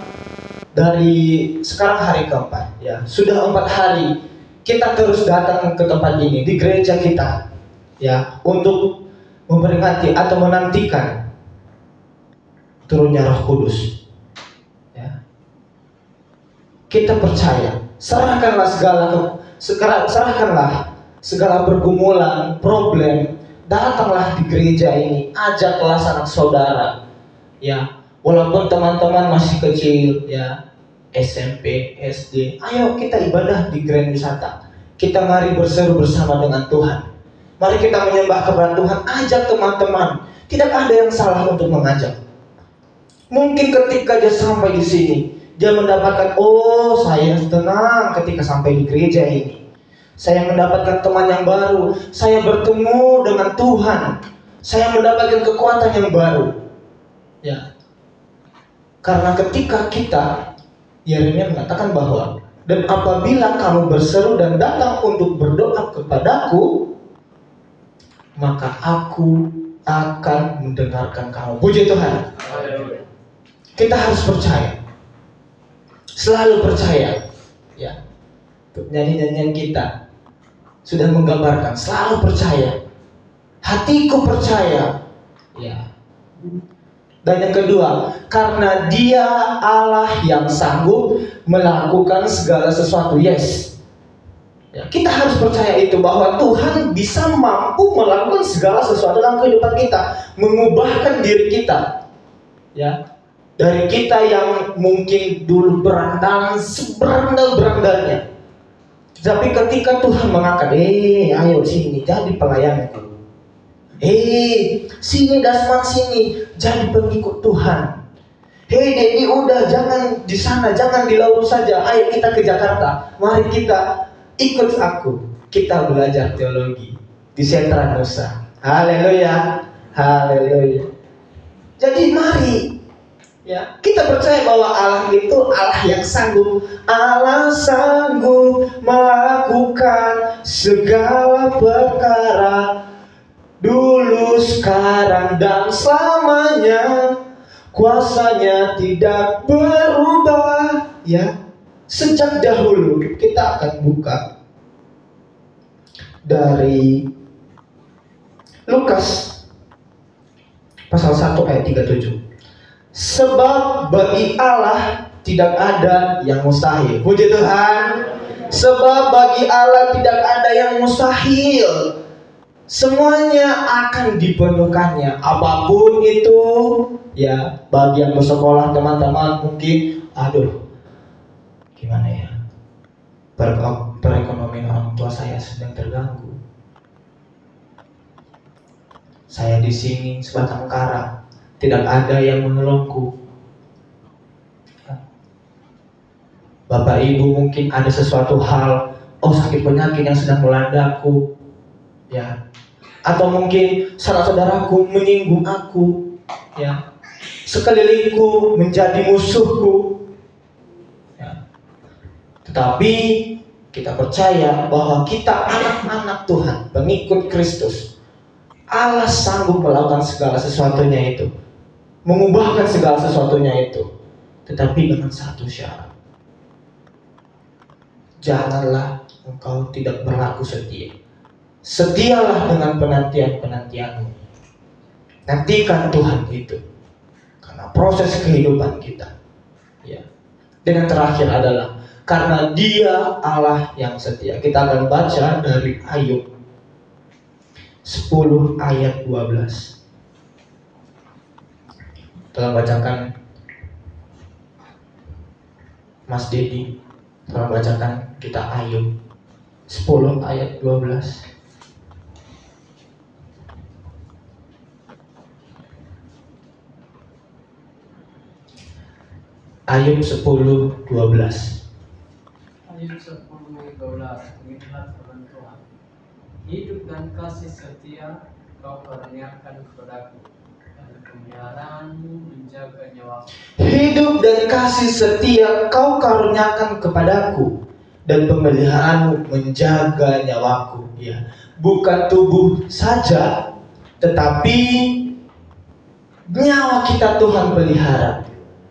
dari sekarang hari keempat, ya, sudah 4 hari kita terus datang ke tempat ini di gereja kita, ya, untuk memperingati atau menantikan turunnya Roh Kudus. Ya. Kita percaya, serahkanlah segala pergumulan, problem, datanglah di gereja ini, ajaklah sanak saudara, ya, walaupun teman-teman masih kecil, ya, SMP, SD, ayo kita ibadah di Grand Wisata. Kita mari berseru bersama dengan Tuhan. Mari kita menyembah kepada Tuhan, ajak teman-teman. Tidak ada yang salah untuk mengajak. Mungkin ketika dia sampai di sini, dia mendapatkan, saya tenang ketika sampai di gereja ini. Saya mendapatkan teman yang baru, saya bertemu dengan Tuhan, saya mendapatkan kekuatan yang baru. Ya. Karena ketika kita, Yeremia mengatakan bahwa, dan apabila kamu berseru dan datang untuk berdoa kepadaku, maka aku akan mendengarkan kamu. Puji Tuhan. Kita harus percaya, selalu percaya. Ya, nyanyi-nyanyian kita sudah menggambarkan, selalu percaya. Hatiku percaya. Ya. Dan yang kedua, karena Dia Allah yang sanggup melakukan segala sesuatu. Yes. Ya, kita harus percaya itu, bahwa Tuhan bisa mampu melakukan segala sesuatu dalam kehidupan kita, mengubahkan diri kita. Ya. Dari kita yang mungkin dulu berandalan seberandal-berandalnya, tapi ketika Tuhan mengangkat, ayo sini jadi pelayanku. Sini Dasman, sini jadi pengikut Tuhan. Dedi udah jangan di sana, jangan di laut saja. Ayo kita ke Jakarta. Mari kita ikut aku. Kita belajar teologi di Sentra Nusa. Haleluya, haleluya. Jadi mari, ya, kita percaya bahwa Allah itu Allah yang sanggup. Allah sanggup melakukan segala perkara, dulu, sekarang, dan selamanya. Kuasanya tidak berubah. Ya, sejak dahulu. Kita akan buka dari Lukas pasal 1 ayat 37. Sebab bagi Allah tidak ada yang mustahil. Puji Tuhan. Sebab bagi Allah tidak ada yang mustahil. Semuanya akan dipenuhkannya, apapun itu. Ya, bagi yang bersekolah, teman-teman mungkin, gimana ya, perekonomian orang tua saya sedang terganggu. Saya di sini sebatang kara, tidak ada yang menolongku. Bapak Ibu mungkin ada sesuatu hal, sakit penyakit yang sedang melandaku. Ya, atau mungkin saudara-saudaraku menyinggung aku, ya, sekelilingku menjadi musuhku, ya. Tetapi kita percaya bahwa kita anak-anak Tuhan, pengikut Kristus. Allah sanggup melakukan segala sesuatunya itu, mengubahkan segala sesuatunya itu, tetapi dengan satu syarat: janganlah engkau tidak berlaku setia. Setialah dengan penantian-penantianmu. Nantikan Tuhan itu, karena proses kehidupan kita. Ya. Dan yang terakhir adalah karena Dia Allah yang setia. Kita akan baca dari Ayub 10 ayat 12. Tolong bacakan Mas Dedi. Tolong bacakan kita Ayub 10 ayat 12. Ayub 10:12. Ayub 10:12. Ingat firman Tuhan. Hidup dan kasih setia kau karuniakan kepadaku, dan pemeliharaanmu menjaga nyawaku. Hidup dan kasih setia kau karuniakan kepadaku, dan pemeliharaanmu menjaga nyawaku. Ya, bukan tubuh saja, tetapi nyawa kita Tuhan pelihara.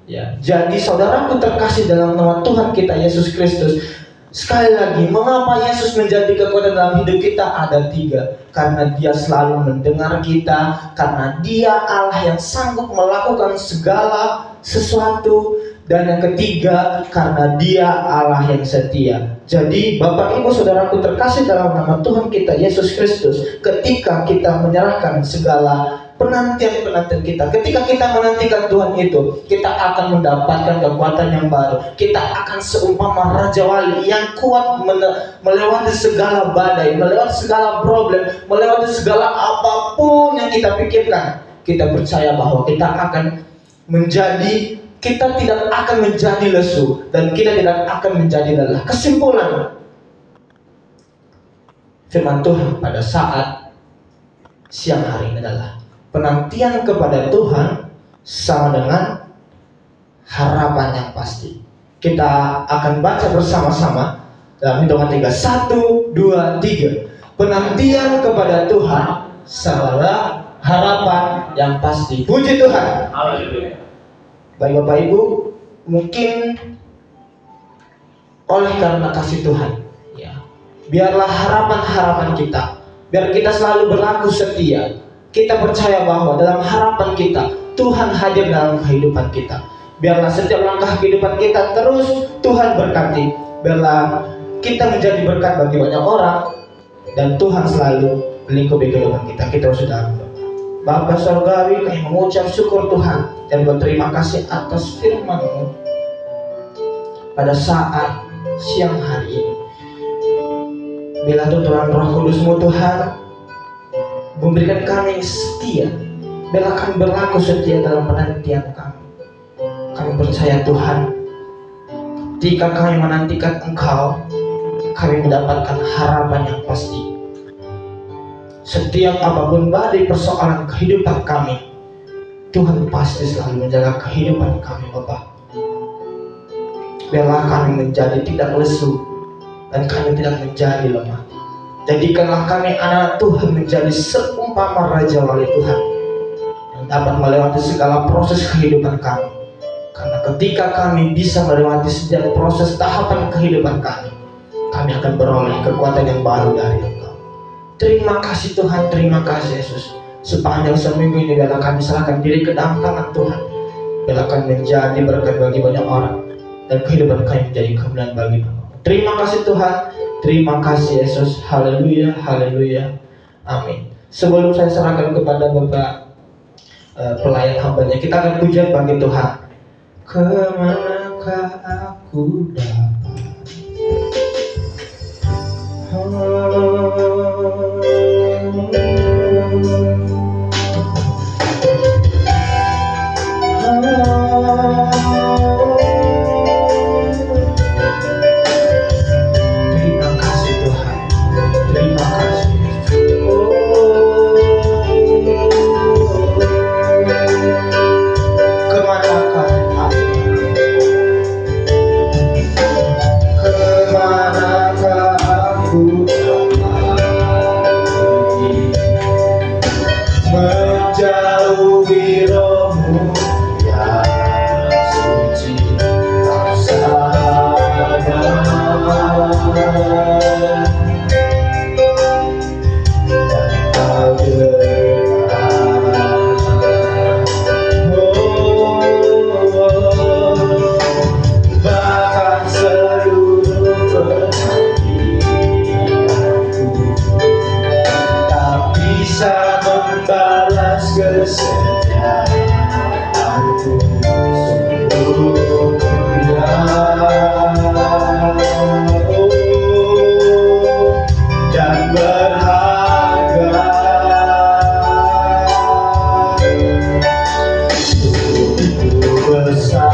Ya, jadi saudaraku terkasih dalam nama Tuhan kita Yesus Kristus, sekali lagi, mengapa Yesus menjadi kekuatan dalam hidup kita? Ada 3. Karena Dia selalu mendengar kita, karena Dia Allah yang sanggup melakukan segala sesuatu, dan yang ketiga, karena Dia Allah yang setia. Jadi Bapak Ibu Saudaraku terkasih dalam nama Tuhan kita Yesus Kristus, ketika kita menyerahkan segala penantian-penantian kita, ketika kita menantikan Tuhan itu, kita akan mendapatkan kekuatan yang baru. Kita akan seumpama Raja Wali yang kuat melewati segala badai, melewati segala problem, melewati segala apapun yang kita pikirkan. Kita percaya bahwa kita akan menjadi, kita tidak akan menjadi lesu, dan kita tidak akan menjadi lelah. Kesimpulan firman Tuhan pada saat siang hari ini adalah penantian kepada Tuhan sama dengan harapan yang pasti. Kita akan baca bersama-sama dalam hitungan 3. 1, 2, 3. Penantian kepada Tuhan sama harapan yang pasti. Puji Tuhan. Haleluya. Baik Bapak Ibu, mungkin oleh karena kasih Tuhan, ya, biarlah harapan-harapan kita, biar kita selalu berlaku setia. Kita percaya bahwa dalam harapan kita Tuhan hadir dalam kehidupan kita. Biarlah setiap langkah kehidupan kita terus Tuhan berkati. Biarlah kita menjadi berkat bagi banyak orang, dan Tuhan selalu melingkupi kehidupan kita. Kita sudah Bapa Surgawi, kami mengucap syukur Tuhan dan berterima kasih atas firman-Mu pada saat siang hari ini. Bila Tuhan Roh Kudus-Mu Tuhan memberikan kami setia, bila kami berlaku setia dalam penantian kami. Kami percaya Tuhan, ketika kami menantikan Engkau, kami mendapatkan harapan yang pasti. Setiap apapun badai persoalan kehidupan kami, Tuhan pasti selalu menjaga kehidupan kami, Bapak. Biarlah kami menjadi tidak lesu dan kami tidak menjadi lemah. Jadikanlah kami anak Tuhan menjadi seumpama Raja Wali Tuhan yang dapat melewati segala proses kehidupan kami. Karena ketika kami bisa melewati setiap proses tahapan kehidupan kami akan beroleh kekuatan yang baru dari Engkau. Terima kasih Tuhan, terima kasih Yesus. Sepanjang seminggu ini biarlah kami serahkan diri ke dalam tangan Tuhan. Biarlah kami menjadi berkat bagi banyak orang dan kehidupan kami menjadi kemuliaan bagi Tuhan. Terima kasih Tuhan, terima kasih Yesus. Haleluya, haleluya, amin. Sebelum saya serahkan kepada Bapak pelayan hambanya, kita akan pujian bagi Tuhan. Kemanakah aku dapat terima kasih Tuhan, terima kasih. Kemanakah aku? Kemanakah aku menjauhi rohmu yang suci, tak sadar dan kau bahkan seluruh perhatianku tak bisa membalas kesetiaanku sempurna. Dan berharga sungguh besar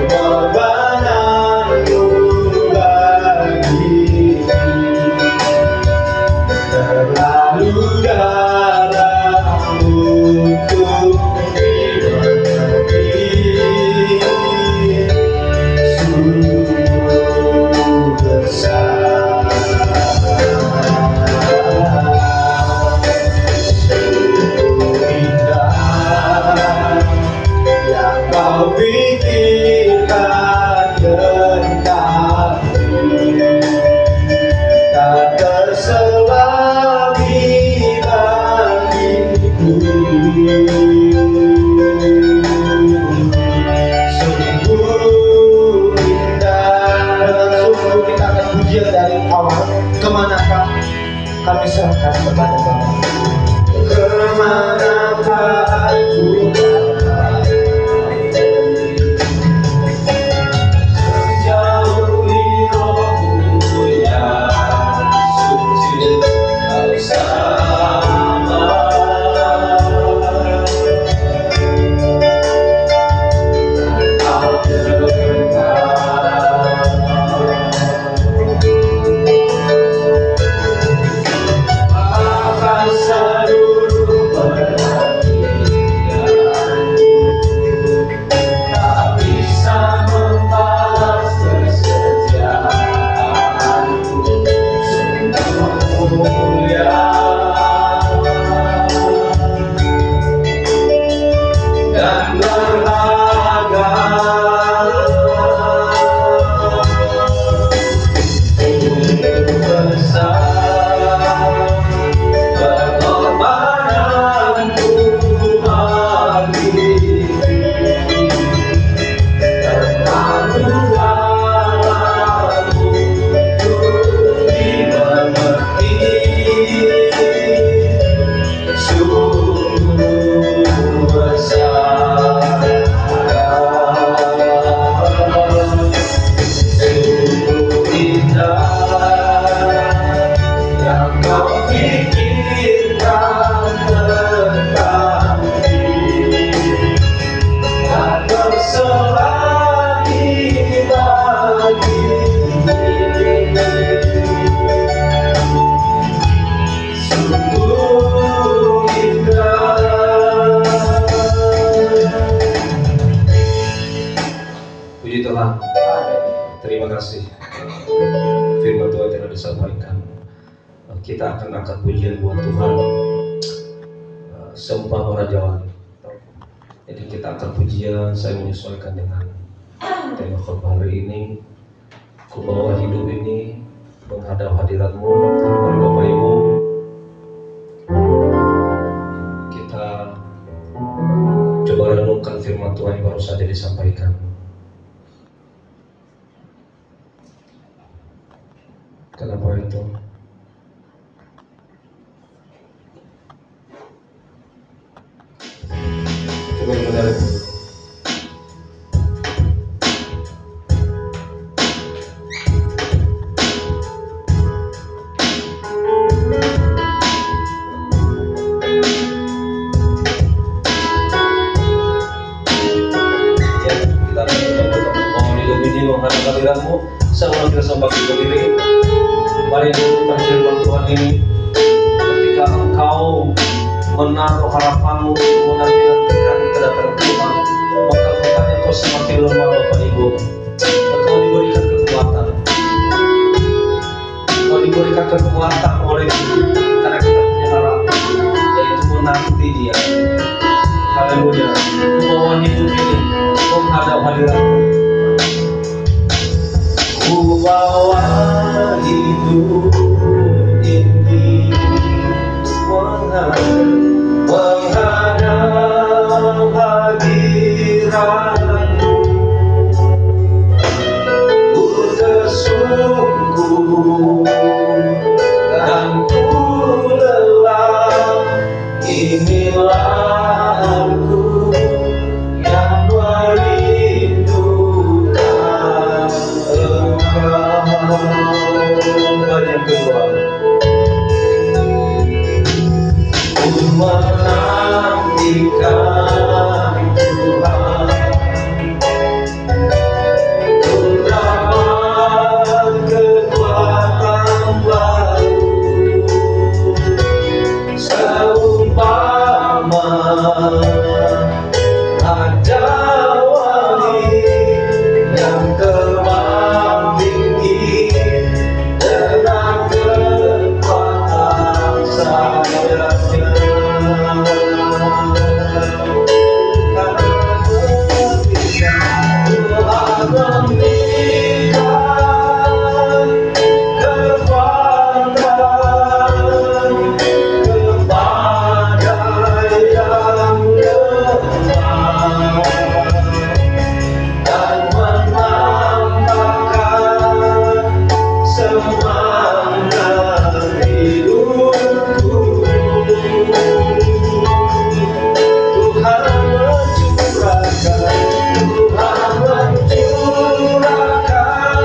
pengorbananmu bagi terlalu dalam untuk dimengerti. Sungguh besar, sungguh indah yang kau pikirkan tentangku, tak terselami bagiku. Sungguh indah. Dengan sungguh kita akan pujian dari awal. Kemanakah kami serahkan kepada Bapa. Kemanakah aku dapat Puji Tuhan. Terima kasih. Firman Tuhan telah disampaikan. Kita akan angkat pujian buat Tuhan. Seumpama Raja Wali. Jadi kita akan pujian, saya menyesuaikan dengan tema khotbah hari ini. Ku bawa hidup ini menghadap hadirat-Mu, mari Bapak Ibu. Kita coba renungkan firman Tuhan yang baru saja disampaikan. Kenapa itu? Coba benar itu. Hadirat-Mu, semua kita sembah berdiri. Mari renungkan firman Tuhan ini. Ketika engkau menaruh harapanmu menanti-nantikan kedatangan Tuhan, maka bukannya engkau semakin lemah, Bapak Ibu. Engkau diberikan kekuatan. Engkau diberikan kekuatan oleh Dia, karena kita punya harapan, yaitu menanti Dia. Haleluya. Membawa hidup ini menghadap hadirat-Mu. Ku bawa hidup ini menghadap hadirat-Mu. Ku tersungkur dan ku lelah, inilah aku yang merindukan Engkau. Yang kedua, ku menantikan Tuhan, ku dapat kekuatan baru, seumpama Raja Wali yang terbang tinggi dengan kekuatan sayapnya. Tuhan memberikan kekuatan kepada yang lemah dan menambahkan semangat hidupku. Tuhan mencurahkan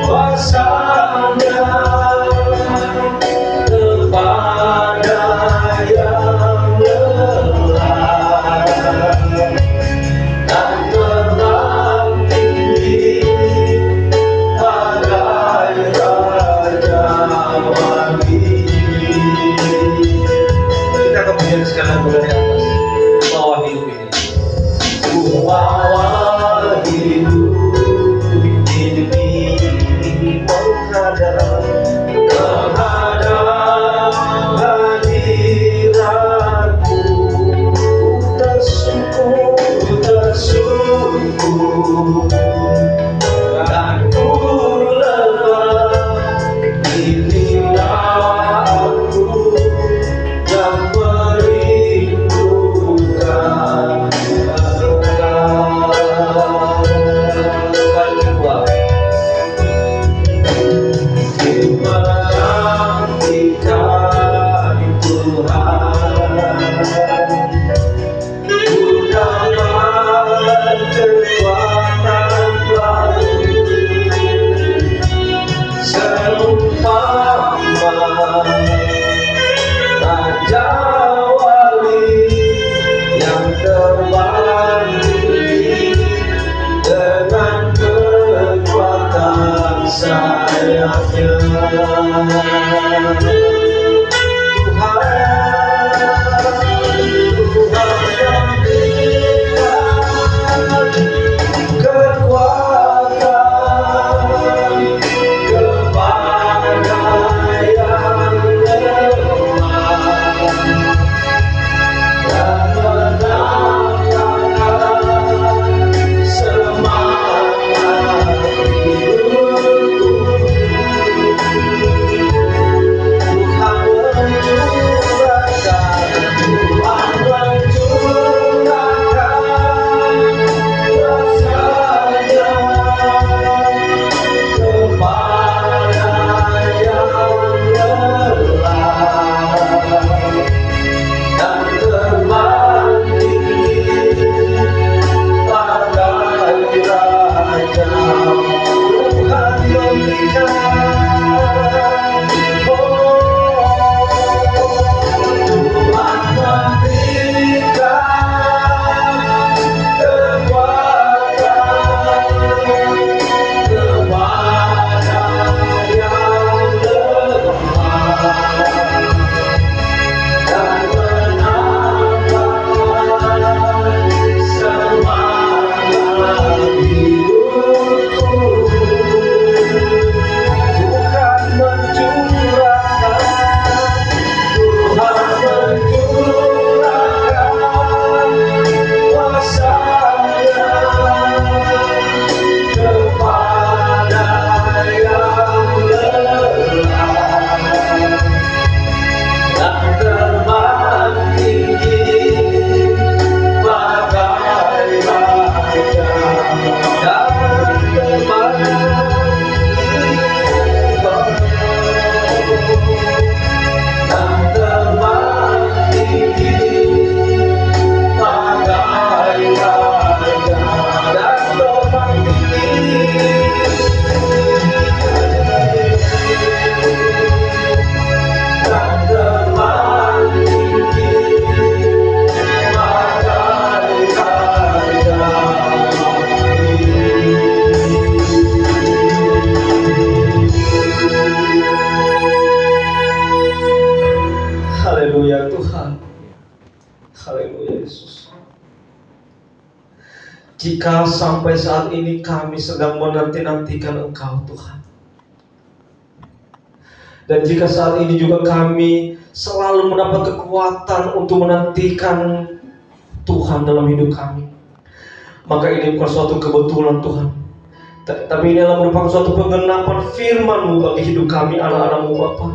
kuasa-Nya kepada yang lelah dan terbang tinggi bagai Raja Wali. Kita kemudian sekalian dari atas, bawa hidup ini. Ku bawa hidup ini menghadap hadirat-Mu. Ku tersungkur dan ku lelah, inilah aku yang merindukan Engkau. Jika sampai saat ini kami sedang menanti-nantikan Engkau Tuhan, dan jika saat ini juga kami selalu mendapat kekuatan untuk menantikan Tuhan dalam hidup kami, maka ini bukan suatu kebetulan Tuhan, tapi ini adalah merupakan suatu penggenapan firman-Mu bagi hidup kami, anak-anak-Mu Bapa.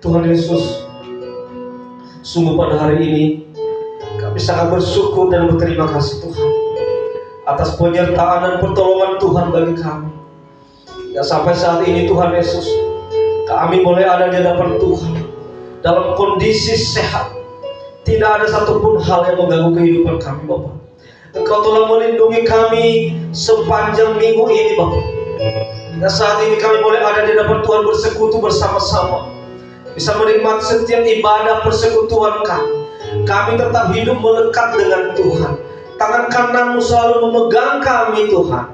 Tuhan Yesus, sungguh pada hari ini kami sangat bersyukur dan berterima kasih Tuhan atas penyertaan dan pertolongan Tuhan bagi kami. Ya, sampai saat ini Tuhan Yesus, kami boleh ada di hadapan Tuhan dalam kondisi sehat. Tidak ada satupun hal yang mengganggu kehidupan kami Bapa. Engkau telah melindungi kami sepanjang minggu ini Bapa. Dan saat ini kami boleh ada di hadapan Tuhan bersekutu bersama-sama, bisa menikmati setiap ibadah persekutuan kami. Kami tetap hidup melekat dengan Tuhan. Tangan kanan-Mu selalu memegang kami Tuhan.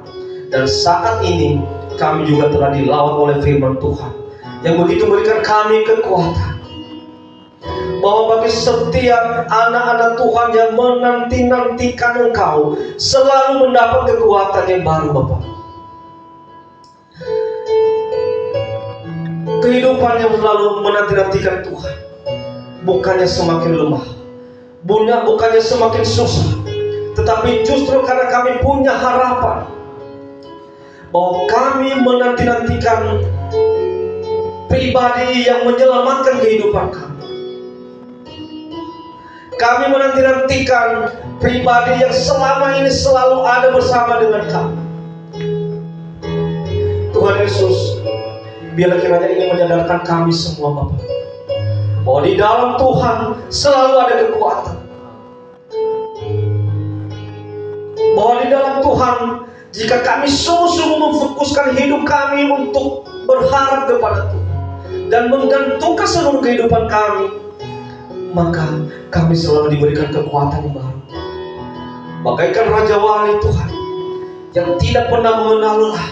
Dan saat ini kami juga telah dilawat oleh firman Tuhan yang begitu memberikan kami kekuatan, bahwa bagi setiap anak-anak Tuhan yang menanti-nantikan Engkau selalu mendapat kekuatan yang baru Bapak. Kehidupan yang selalu menanti-nantikan Tuhan bukannya semakin lemah, bukannya semakin susah, tetapi justru karena kami punya harapan bahwa kami menanti-nantikan pribadi yang menyelamatkan kehidupan kami. Kami menanti-nantikan pribadi yang selama ini selalu ada bersama dengan kami. Tuhan Yesus, biarlah kiranya ini menyadarkan kami semua Bapak, bahwa di dalam Tuhan selalu ada kekuatan. Bahwa di dalam Tuhan, jika kami sungguh-sungguh memfokuskan hidup kami untuk berharap kepada Tuhan dan menggantungkan seluruh kehidupan kami, maka kami selalu diberikan kekuatan yang baru. Bagaikan Raja Wali Tuhan yang tidak pernah mengenal lelah.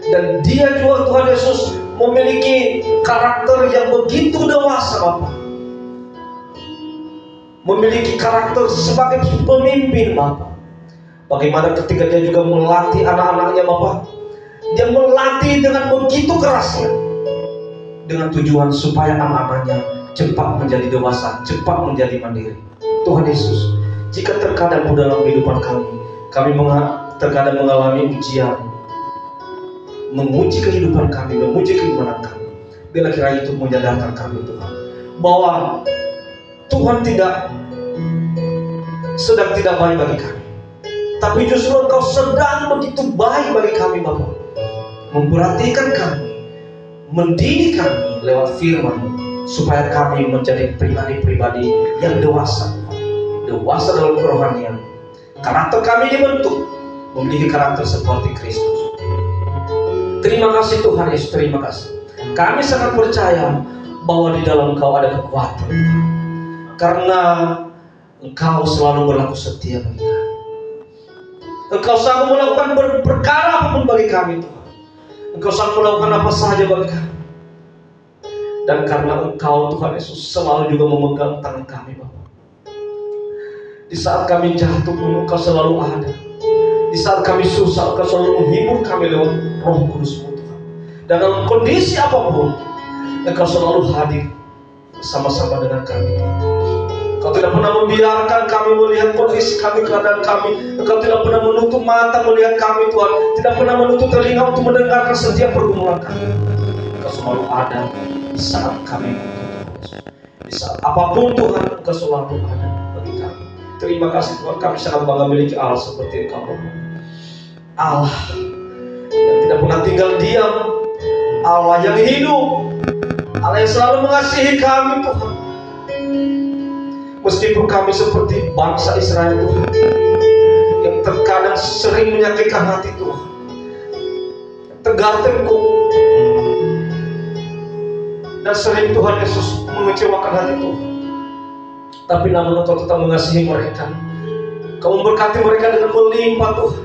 Dan dia juga Tuhan Yesus memiliki karakter yang begitu dewasa Bapak. Memiliki karakter sebagai pemimpin Bapak. Bagaimana ketika dia juga melatih anak-anaknya Bapak, dia melatih dengan begitu kerasnya, dengan tujuan supaya anak-anaknya cepat menjadi dewasa, cepat menjadi mandiri. Tuhan Yesus, jika terkadang dalam kehidupan kami terkadang mengalami ujian, menguji kehidupan kami, menguji keimanan kami, biarlah kiranya itu menyadarkan kami Tuhan, bahwa Tuhan sedang tidak baik bagi kami, tapi justru Engkau sedang begitu baik bagi kami Bapak, memperhatikan kami, mendidik kami lewat firman, supaya kami menjadi pribadi-pribadi yang dewasa dalam kerohanian. Karakter kami dibentuk memiliki karakter seperti Kristus. Terima kasih Tuhan Yesus, terima kasih. Kami sangat percaya bahwa di dalam Engkau ada kekuatan, karena Engkau selalu berlaku setia bagi kami. Engkau sanggup melakukan perkara apapun bagi kami Tuhan. Engkau sanggup melakukan apa saja bagi kami. Dan karena Engkau Tuhan Yesus selalu juga memegang tangan kami Bapak. Di saat kami jatuh pun Engkau selalu ada. Di saat kami susah Engkau selalu menghibur kami lewat Roh Kudus-Mu Tuhan. Dan dalam kondisi apapun Engkau selalu hadir bersama-sama dengan kami Tuhan. Engkau tidak pernah membiarkan kami melihat kondisi kami, keadaan kami. Engkau tidak pernah menutup mata melihat kami Tuhan. Tidak pernah menutup telinga untuk mendengarkan setiap pergumulan kami. Engkau selalu ada di saat kami butuh. Di saat apapun Tuhan, Engkau selalu ada bagi kami. Terima kasih Tuhan, kami sangat bangga memiliki Allah seperti Engkau Bapak. Allah yang tidak pernah tinggal diam, Allah yang hidup, Allah yang selalu mengasihi kami Tuhan. Meskipun kami seperti bangsa Israel Tuhan, yang terkadang sering menyakitkan hati Tuhan, tegar tengkuk, dan sering Tuhan Yesus mengecewakan hati Tuhan. Tapi namun Engkau tetap mengasihi mereka. Kau memberkati mereka dengan melimpah Tuhan.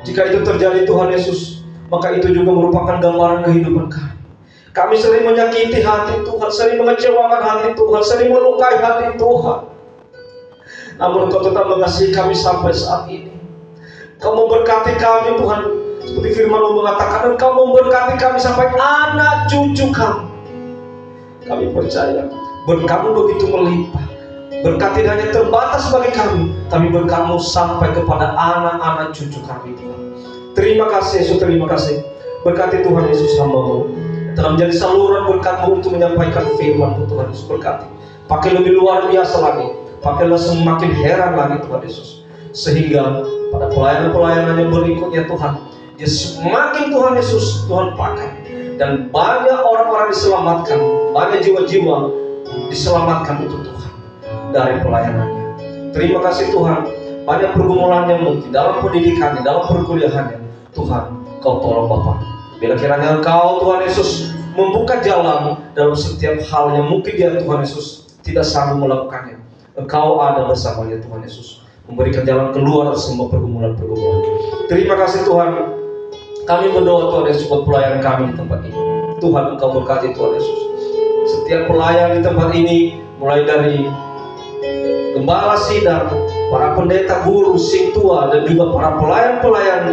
Jika itu terjadi Tuhan Yesus, maka itu juga merupakan gambaran kehidupan kami. Kami sering menyakiti hati Tuhan, sering mengecewakan hati Tuhan, sering melukai hati Tuhan. namun Engkau tetap mengasihi kami sampai saat ini. Engkau memberkati kami Tuhan, seperti firman-Mu mengatakan, Engkau memberkati kami sampai anak cucu kami. Kami percaya berkat-Mu begitu melimpah. Berkat tidak hanya terbatas bagi kami, tapi berkat-Mu sampai kepada anak-anak cucu kami Tuhan. Terima kasih Yesus, terima kasih. Berkati Tuhan Yesus hamba-Mu, telah menjadi saluran berkat-Mu untuk menyampaikan firman-Mu Tuhan Yesus. Berkati, pakai lebih luar biasa lagi, pakailah semakin heran lagi Tuhan Yesus, sehingga pada pelayanan-pelayanan yang berikutnya Tuhan, dia semakin Tuhan Yesus Tuhan pakai, dan banyak orang-orang diselamatkan, banyak jiwa-jiwa diselamatkan untuk Tuhan dari pelayanannya. Terima kasih Tuhan, banyak pergumulannya mungkin dalam pendidikannya, dalam perkuliahannya. Tuhan, Kau tolong Bapa. Bila kiranya Engkau Tuhan Yesus membuka jalan dalam setiap hal yang mungkin dia Tuhan Yesus tidak sanggup melakukannya, Engkau ada bersamanya Tuhan Yesus, memberikan jalan keluar dari semua pergumulan-pergumulan. Terima kasih Tuhan. Kami berdoa Tuhan Yesus buat pelayanan kami di tempat ini. Tuhan, Engkau berkati Tuhan Yesus setiap pelayan di tempat ini, mulai dari gembala sidang, para pendeta, guru, sing tua, dan juga para pelayan-pelayan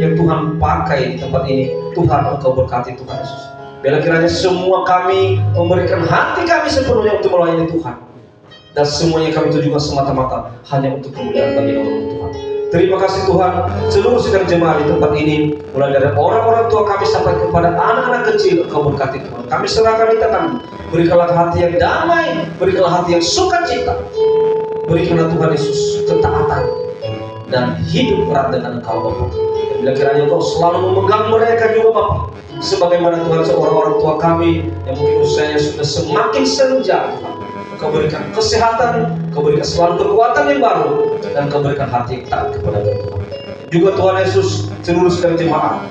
yang Tuhan pakai di tempat ini. Tuhan, Engkau berkati Tuhan Yesus. Bila kiranya semua kami memberikan hati kami sepenuhnya untuk melayani Tuhan, dan semuanya kami tujukan semata-mata hanya untuk kemuliaan bagi nama Tuhan. Terima kasih Tuhan, seluruh sidang jemaat di tempat ini, mulai dari orang-orang tua kami sampai kepada anak-anak kecil, Engkau berkati Tuhan. Kami serahkan di tangan-Mu. Berikanlah hati yang damai, berikanlah hati yang sukacita. Berikanlah Tuhan Yesus ketaatan dan hidup erat dengan Engkau Bapa. Bila kiranya Engkau selalu memegang mereka juga Bapa, sebagaimana Tuhan seorang orang tua kami yang mungkin usianya sudah semakin senja, Engkau berikan kesehatan, Engkau berikan selalu kekuatan yang baru, dan Engkau berikan hati yang taat kepada Tuhan. Juga Tuhan Yesus, seluruh sidang jemaat,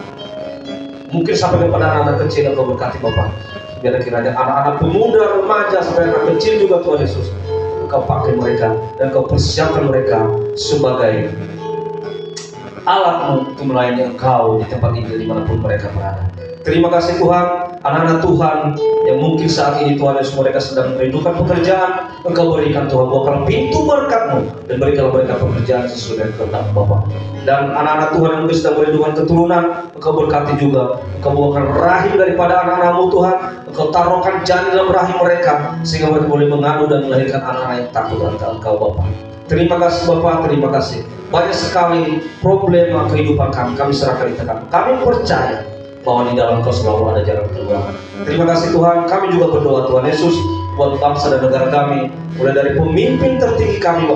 mungkin sampai kepada anak-anak kecil, Engkau berkati Bapa. Biar kiranya anak-anak pemuda, remaja, sampai anak kecil juga Tuhan Yesus, Engkau pakai mereka dan Engkau persiapkan mereka sebagai alat-Mu untuk melayani Engkau di tempat ini dimanapun mereka berada. Terima kasih Tuhan, anak-anak Tuhan yang mungkin saat ini Tuhan Yesus mereka sedang merindukan pekerjaan, Engkau berikan Tuhan, bukalah pintu berkat-Mu dan berikanlah mereka pekerjaan sesuai dengan kehendak Bapa. Dan anak-anak Tuhan yang mungkin sedang merindukan keturunan, Engkau berkati juga, Engkau bukakan rahim daripada anak-anak-Mu Tuhan, Engkau taruhkan janin dalam rahim mereka sehingga mereka boleh mengandung dan melahirkan anak-anak yang takut akan Engkau Bapa. Terima kasih Bapa, terima kasih. Banyak sekali problema kehidupan kami serahkan di tangan. Kami percaya bahwa di dalam Engkau selalu ada jalan keluar. Terima kasih Tuhan. Kami juga berdoa Tuhan Yesus buat bangsa dan negara kami, mulai dari pemimpin tertinggi kami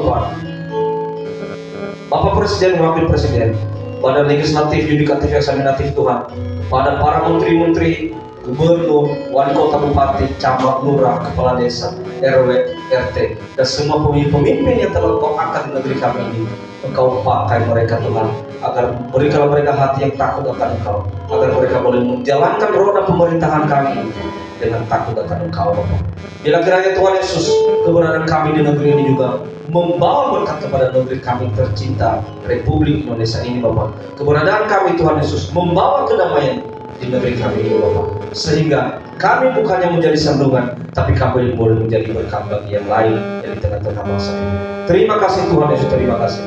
Bapak Presiden, Wakil Presiden, Badan Legislatif, Yudikatif, Eksaminatif Tuhan, kepada para menteri-menteri, gubernur, wali kota, bupati, camat, lurah, kepala desa, RW, RT, dan semua pemimpin yang telah Engkau angkat di negeri kami ini. Engkau pakai mereka Tuhan, agar berikanlah mereka hati yang takut akan Engkau, agar mereka boleh menjalankan roda pemerintahan kami dengan takut akan Engkau Bapa. Bila kiranya Tuhan Yesus, keberadaan kami di negeri ini juga membawa berkat kepada negeri kami tercinta, Republik Indonesia ini Bapa. Keberadaan kami Tuhan Yesus membawa kedamaian di negeri kami ini Bapa, sehingga kami bukannya menjadi sandungan, tapi kami boleh menjadi berkat bagi yang lain dari tengah-tengah bangsa ini. Terima kasih Tuhan Yesus, terima kasih.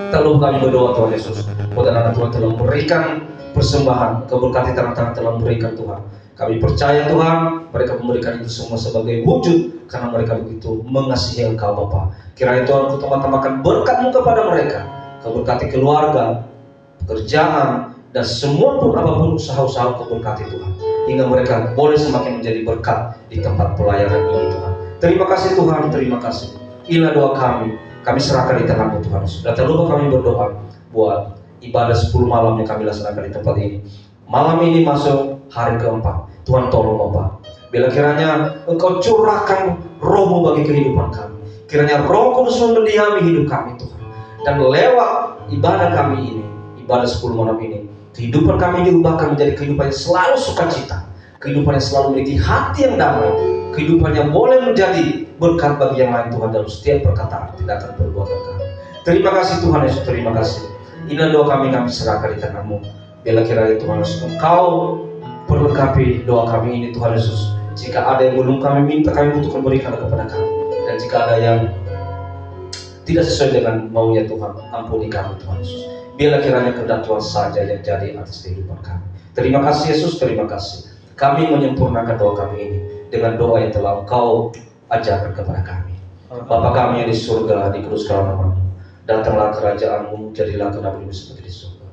Lalu kami berdoa Tuhan Yesus, buat anak-anak Tuhan telah memberikan persembahan, keberkati tangan-tangan telah memberikan Tuhan. Kami percaya Tuhan, mereka memberikan itu semua sebagai wujud karena mereka begitu mengasihi Engkau Bapa. Kiranya Tuhan Engkau tambahkan berkat-Mu kepada mereka, Kau berkati keluarga, pekerjaan, dan semua pun apapun usaha-usaha Kau berkati Tuhan, hingga mereka boleh semakin menjadi berkat di tempat pelayanan ini Tuhan. Terima kasih Tuhan, terima kasih. Inilah doa kami serahkan di tangan-Mu Tuhan. Dan tak lupa kami berdoa buat ibadah 10 malam yang kami laksanakan di tempat ini. Malam ini masuk hari keempat. Tuhan tolong Bapa, bila kiranya Engkau curahkan Roh-Mu bagi kehidupan kami, kiranya Roh Kudus mendiami hidup kami Tuhan, dan lewat ibadah kami ini, ibadah 10 malam ini, kehidupan kami diubahkan menjadi kehidupan yang selalu sukacita, kehidupan yang selalu memiliki hati yang damai, kehidupan yang boleh menjadi berkat bagi yang lain Tuhan dalam setiap perkataan, tindakan, perbuatan kami. Terima kasih Tuhan Yesus, terima kasih. Inilah doa kami serahkan di tangan-Mu. Bila kiranya Tuhan Yesus, Engkau perlengkapi doa kami ini Tuhan Yesus. Jika ada yang belum kami minta, kami butuhkan berikan kepada kami. Dan jika ada yang tidak sesuai dengan maunya Tuhan. Ampuni kami Tuhan Yesus. Biarlah kiranya kehendak Tuhan saja yang jadi atas kehidupan kami. Terima kasih Yesus, terima kasih. Kami menyempurnakan doa kami ini dengan doa yang telah Engkau ajarkan kepada kami. Bapa kami yang di surga, dikuduskanlah namamu. Datanglah kerajaan-Mu, jadilah kehendakmu seperti di surga.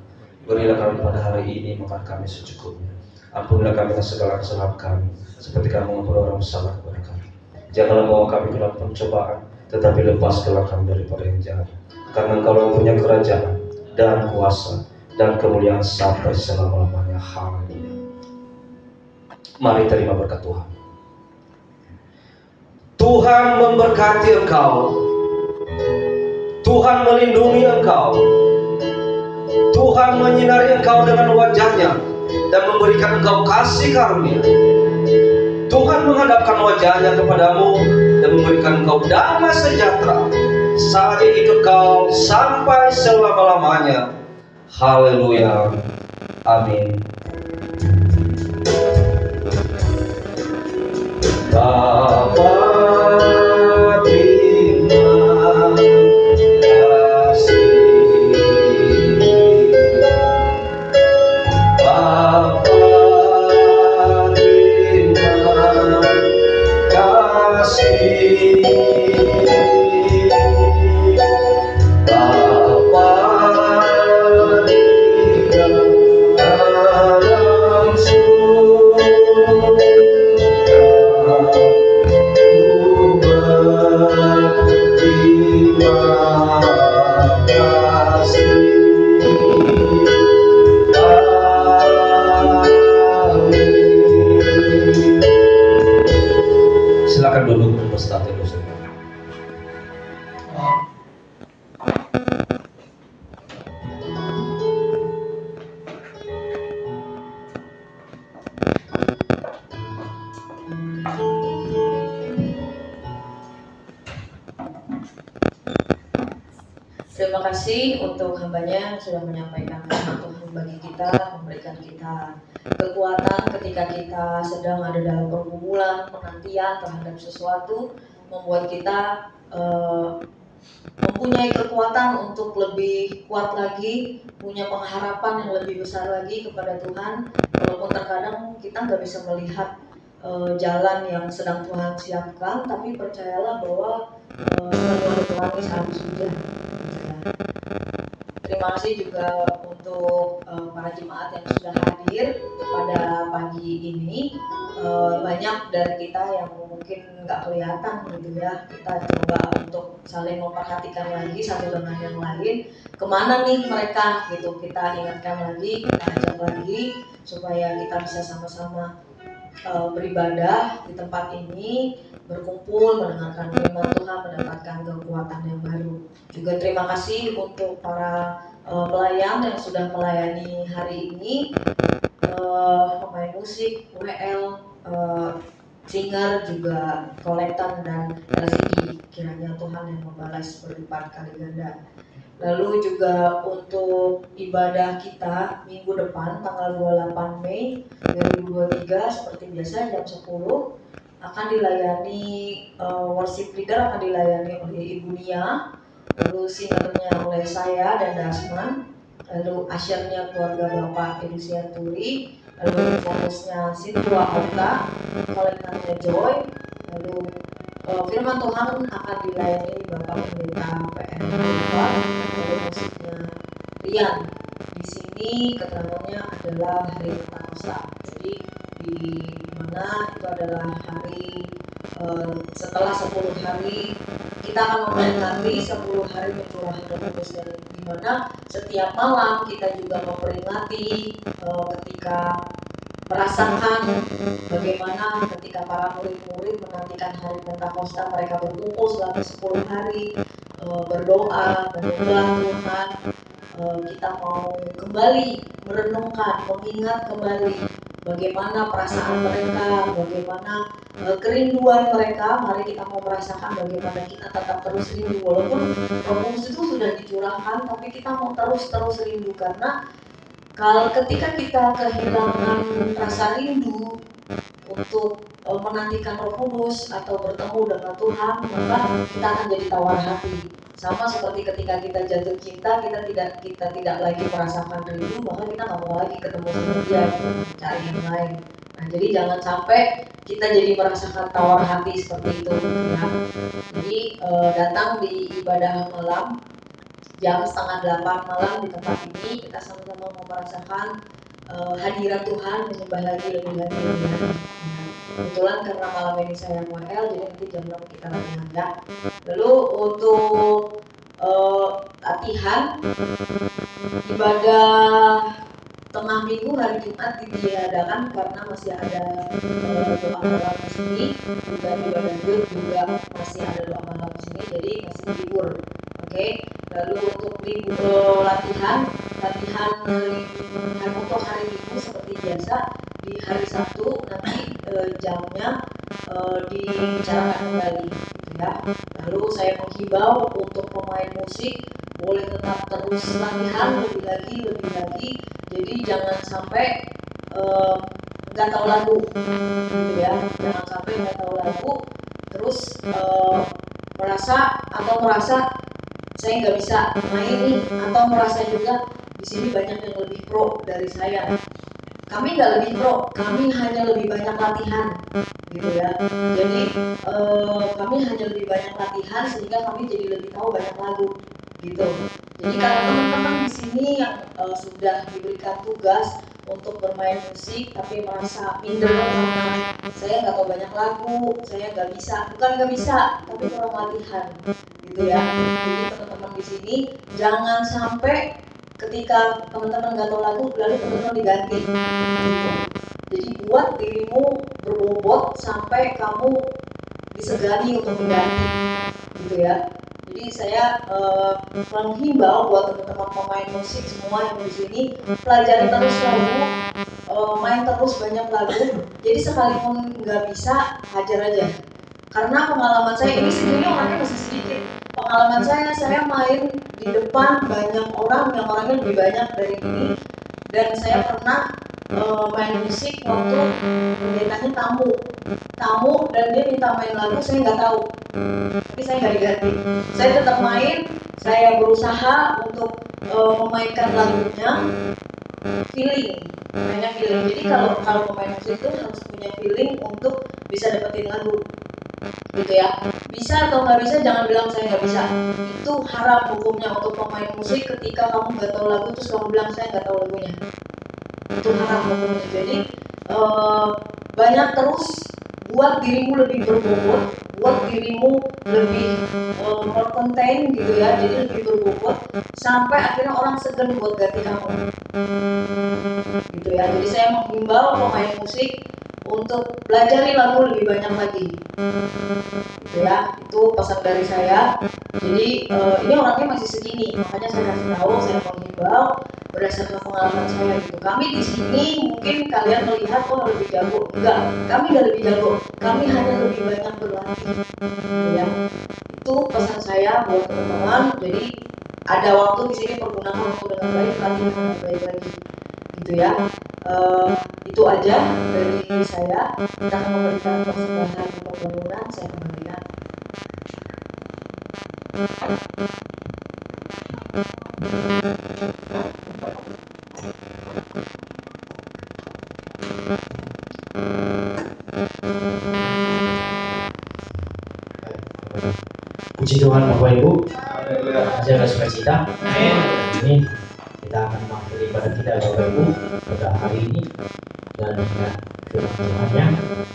Berilah kami pada hari ini makan kami secukupnya. Ampunilah kami atas segala kesalahan kami, seperti kami mengampuni orang bersalah kepada kami. Janganlah bawa kami ke dalam pencobaan, tetapi lepaskanlah kami daripada yang jahat. Karena Engkau yang punya kerajaan dan kuasa dan kemuliaan sampai selama-lamanya. Haleluya. Mari terima berkat Tuhan. Tuhan memberkati engkau. Tuhan melindungi engkau. Tuhan menyinari engkau dengan wajahnya dan memberikan engkau kasih karunia. Tuhan menghadapkan wajahnya kepadamu dan memberikan engkau damai sejahtera saat ini kekal sampai selama-lamanya. Haleluya. Amin. Bapa, terima kasih. Bapa, terima kasih. Bapa, dalam surga, ku berterima kasih. Silakan duduk berstatus dulu. Terima kasih untuk hambanya yang sudah menyampaikan firman Tuhan bagi kita, memberikan kita kekuatan ketika kita sedang ada dalam pergumulan, penantian terhadap sesuatu, membuat kita mempunyai kekuatan untuk lebih kuat lagi, punya pengharapan yang lebih besar lagi kepada Tuhan. Walaupun terkadang kita nggak bisa melihat jalan yang sedang Tuhan siapkan, tapi percayalah bahwa selalu ada Tuhan harus sudah. Terima kasih juga untuk para jemaat yang sudah hadir pada pagi ini. Banyak dari kita yang mungkin nggak kelihatan gitu ya. Kita coba untuk saling memperhatikan lagi satu dengan yang lain. Kemana nih mereka gitu, kita ingatkan lagi, kita ajak lagi supaya kita bisa sama-sama beribadah di tempat ini, berkumpul, mendengarkan firman Tuhan, mendapatkan kekuatan yang baru. Juga terima kasih untuk para pelayan yang sudah melayani hari ini, pemain musik, WL, singer, juga kolektor dan LCD. Kiranya Tuhan yang membalas berlipat kali ganda. Lalu juga untuk ibadah kita minggu depan tanggal 28 Mei 2023 seperti biasa jam 10 akan dilayani, worship leader akan dilayani oleh Ibu Nia, lalu singernya oleh saya dan Dasman, lalu asyarnya keluarga Bapak Edisia Turi, lalu fokusnya Sintua Okta, kolektornya Joy, lalu firman Tuhan akan dilayani Bapak Pendeta PN Bapak, lalu musiknya Rian. Di sini keterangannya adalah hari Pentakosta. Jadi di mana itu adalah hari setelah 10 hari kita akan memperingati 10 hari mencurah Roh Kudus, dan di mana setiap malam kita juga memperingati ketika merasakan bagaimana ketika para murid-murid menantikan hari Pentakosta, mereka berkumpul selama 10 hari berdoa, menyembah Tuhan. Kita mau kembali merenungkan, mengingat kembali bagaimana perasaan mereka, bagaimana kerinduan mereka. Mari kita mau merasakan bagaimana kita tetap terus rindu, walaupun Roh Kudus itu sudah dicurahkan, tapi kita mau terus rindu, karena kalau ketika kita kehilangan rasa rindu untuk menantikan Roh Kudus atau bertemu dengan Tuhan, maka kita akan jadi tawar hati. Sama seperti ketika kita jatuh cinta, kita tidak lagi merasakan rindu, maka kita nggak mau lagi ketemu sama dia, cari yang lain. Nah, jadi jangan sampai kita jadi merasakan tawar hati seperti itu. Ya. Jadi datang di ibadah malam jam 7:30 malam di tempat ini, kita sama-sama mau merasakan hadirat Tuhan, menyembah lagi lebih lagi. Kebetulan karena malam ini saya MWL, jadi nanti jam 6 kita latihan ya. Lalu untuk latihan ibadah tengah minggu hari Jumat ditiadakan karena masih ada doa malam di sini, juga ibadah juga masih ada doa malam di sini, jadi masih libur. Oke. Lalu untuk libur latihan untuk hari Minggu seperti biasa, di hari Sabtu nanti jamnya dibicarakan kembali gitu ya. Lalu saya menghimbau untuk pemain musik boleh tetap terus latihan lebih lagi, jadi jangan sampai nggak tahu lagu gitu ya, jangan sampai nggak tahu lagu terus merasa saya nggak bisa main nih, atau merasa juga di sini banyak yang lebih pro dari saya. Kami nggak lebih pro, kami hanya lebih banyak latihan, gitu ya. Jadi kami hanya lebih banyak latihan sehingga kami jadi lebih tahu banyak lagu, gitu. Jadi kalau teman-teman di sini yang sudah diberikan tugas untuk bermain musik tapi merasa minder karena saya nggak tahu banyak lagu, saya bukan nggak bisa, tapi kurang latihan, gitu ya. Jadi teman-teman di sini jangan sampai ketika teman-teman nggak tahu lagu lalu teman-teman diganti, gitu. Jadi buat dirimu berbobot sampai kamu disegani untuk diganti, gitu ya. Jadi saya menghimbau buat teman-teman pemain musik semua yang di sini, pelajari terus lagu, main terus banyak lagu. Jadi sekalipun nggak bisa, hajar aja. Karena pengalaman saya ini sendiri orangnya masih sedikit. Pengalaman saya main di depan banyak orang yang orangnya lebih banyak dari ini, dan saya pernah main musik waktu pendetanya tamu dan dia minta main lagu, saya nggak tahu, tapi saya nggak diganti. Saya tetap main, saya berusaha untuk memainkan lagunya, mainnya feeling. Jadi kalau pemain musik itu harus punya feeling untuk bisa dapetin lagu, gitu ya. Bisa atau nggak bisa, jangan bilang saya nggak bisa. Itu haram hukumnya untuk pemain musik. Ketika kamu nggak tahu lagu terus kamu bilang saya nggak tahu lagunya, itu haram hukumnya. Jadi banyak terus buat dirimu lebih berbobot, buat dirimu lebih berkonten, gitu ya. Jadi lebih berbobot sampai akhirnya orang segan buat ganti kamu, gitu ya. Jadi saya menghimbau pemain musik untuk pelajari lagu lebih banyak lagi, gitu ya. Itu pesan dari saya. Jadi ini orangnya masih segini, makanya saya kasih tahu, saya menghimbau berdasarkan pengalaman saya, gitu. Kami di sini mungkin kalian melihat lebih jago, enggak, kami nggak lebih jago, kami hanya lebih banyak berlatih, gitu ya. Itu pesan saya buat teman-teman. Jadi ada waktu di sini, pergunakan waktu dengan baik, latihan dengan baik lagi, gitu ya. Itu aja dari saya. Kita akan memberikan persembahan pembangunan. Saya kembalikan. Puji Tuhan Bapak Ibu, jaga sukacita. Amin. Kita akan mengakhiri ibadah kita Bapak Ibu pada hari ini, dan firman-Tuhannya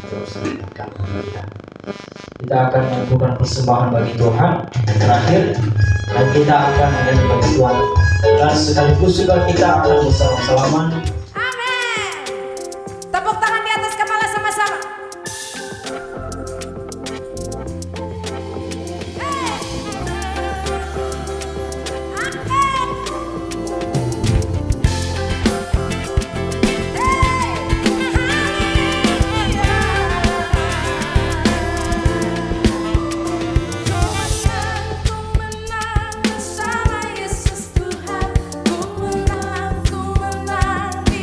terus akan kita akan mengumpulkan persembahan bagi Tuhan terakhir, dan kita akan menyanyi bagi Tuhan, dan sekaligus juga kita akan bersalam-salaman. Amin. Tepuk tangan di atas kepala sama-sama. Sama Yesus Tuhan, ku menang di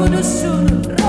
Kudus turun.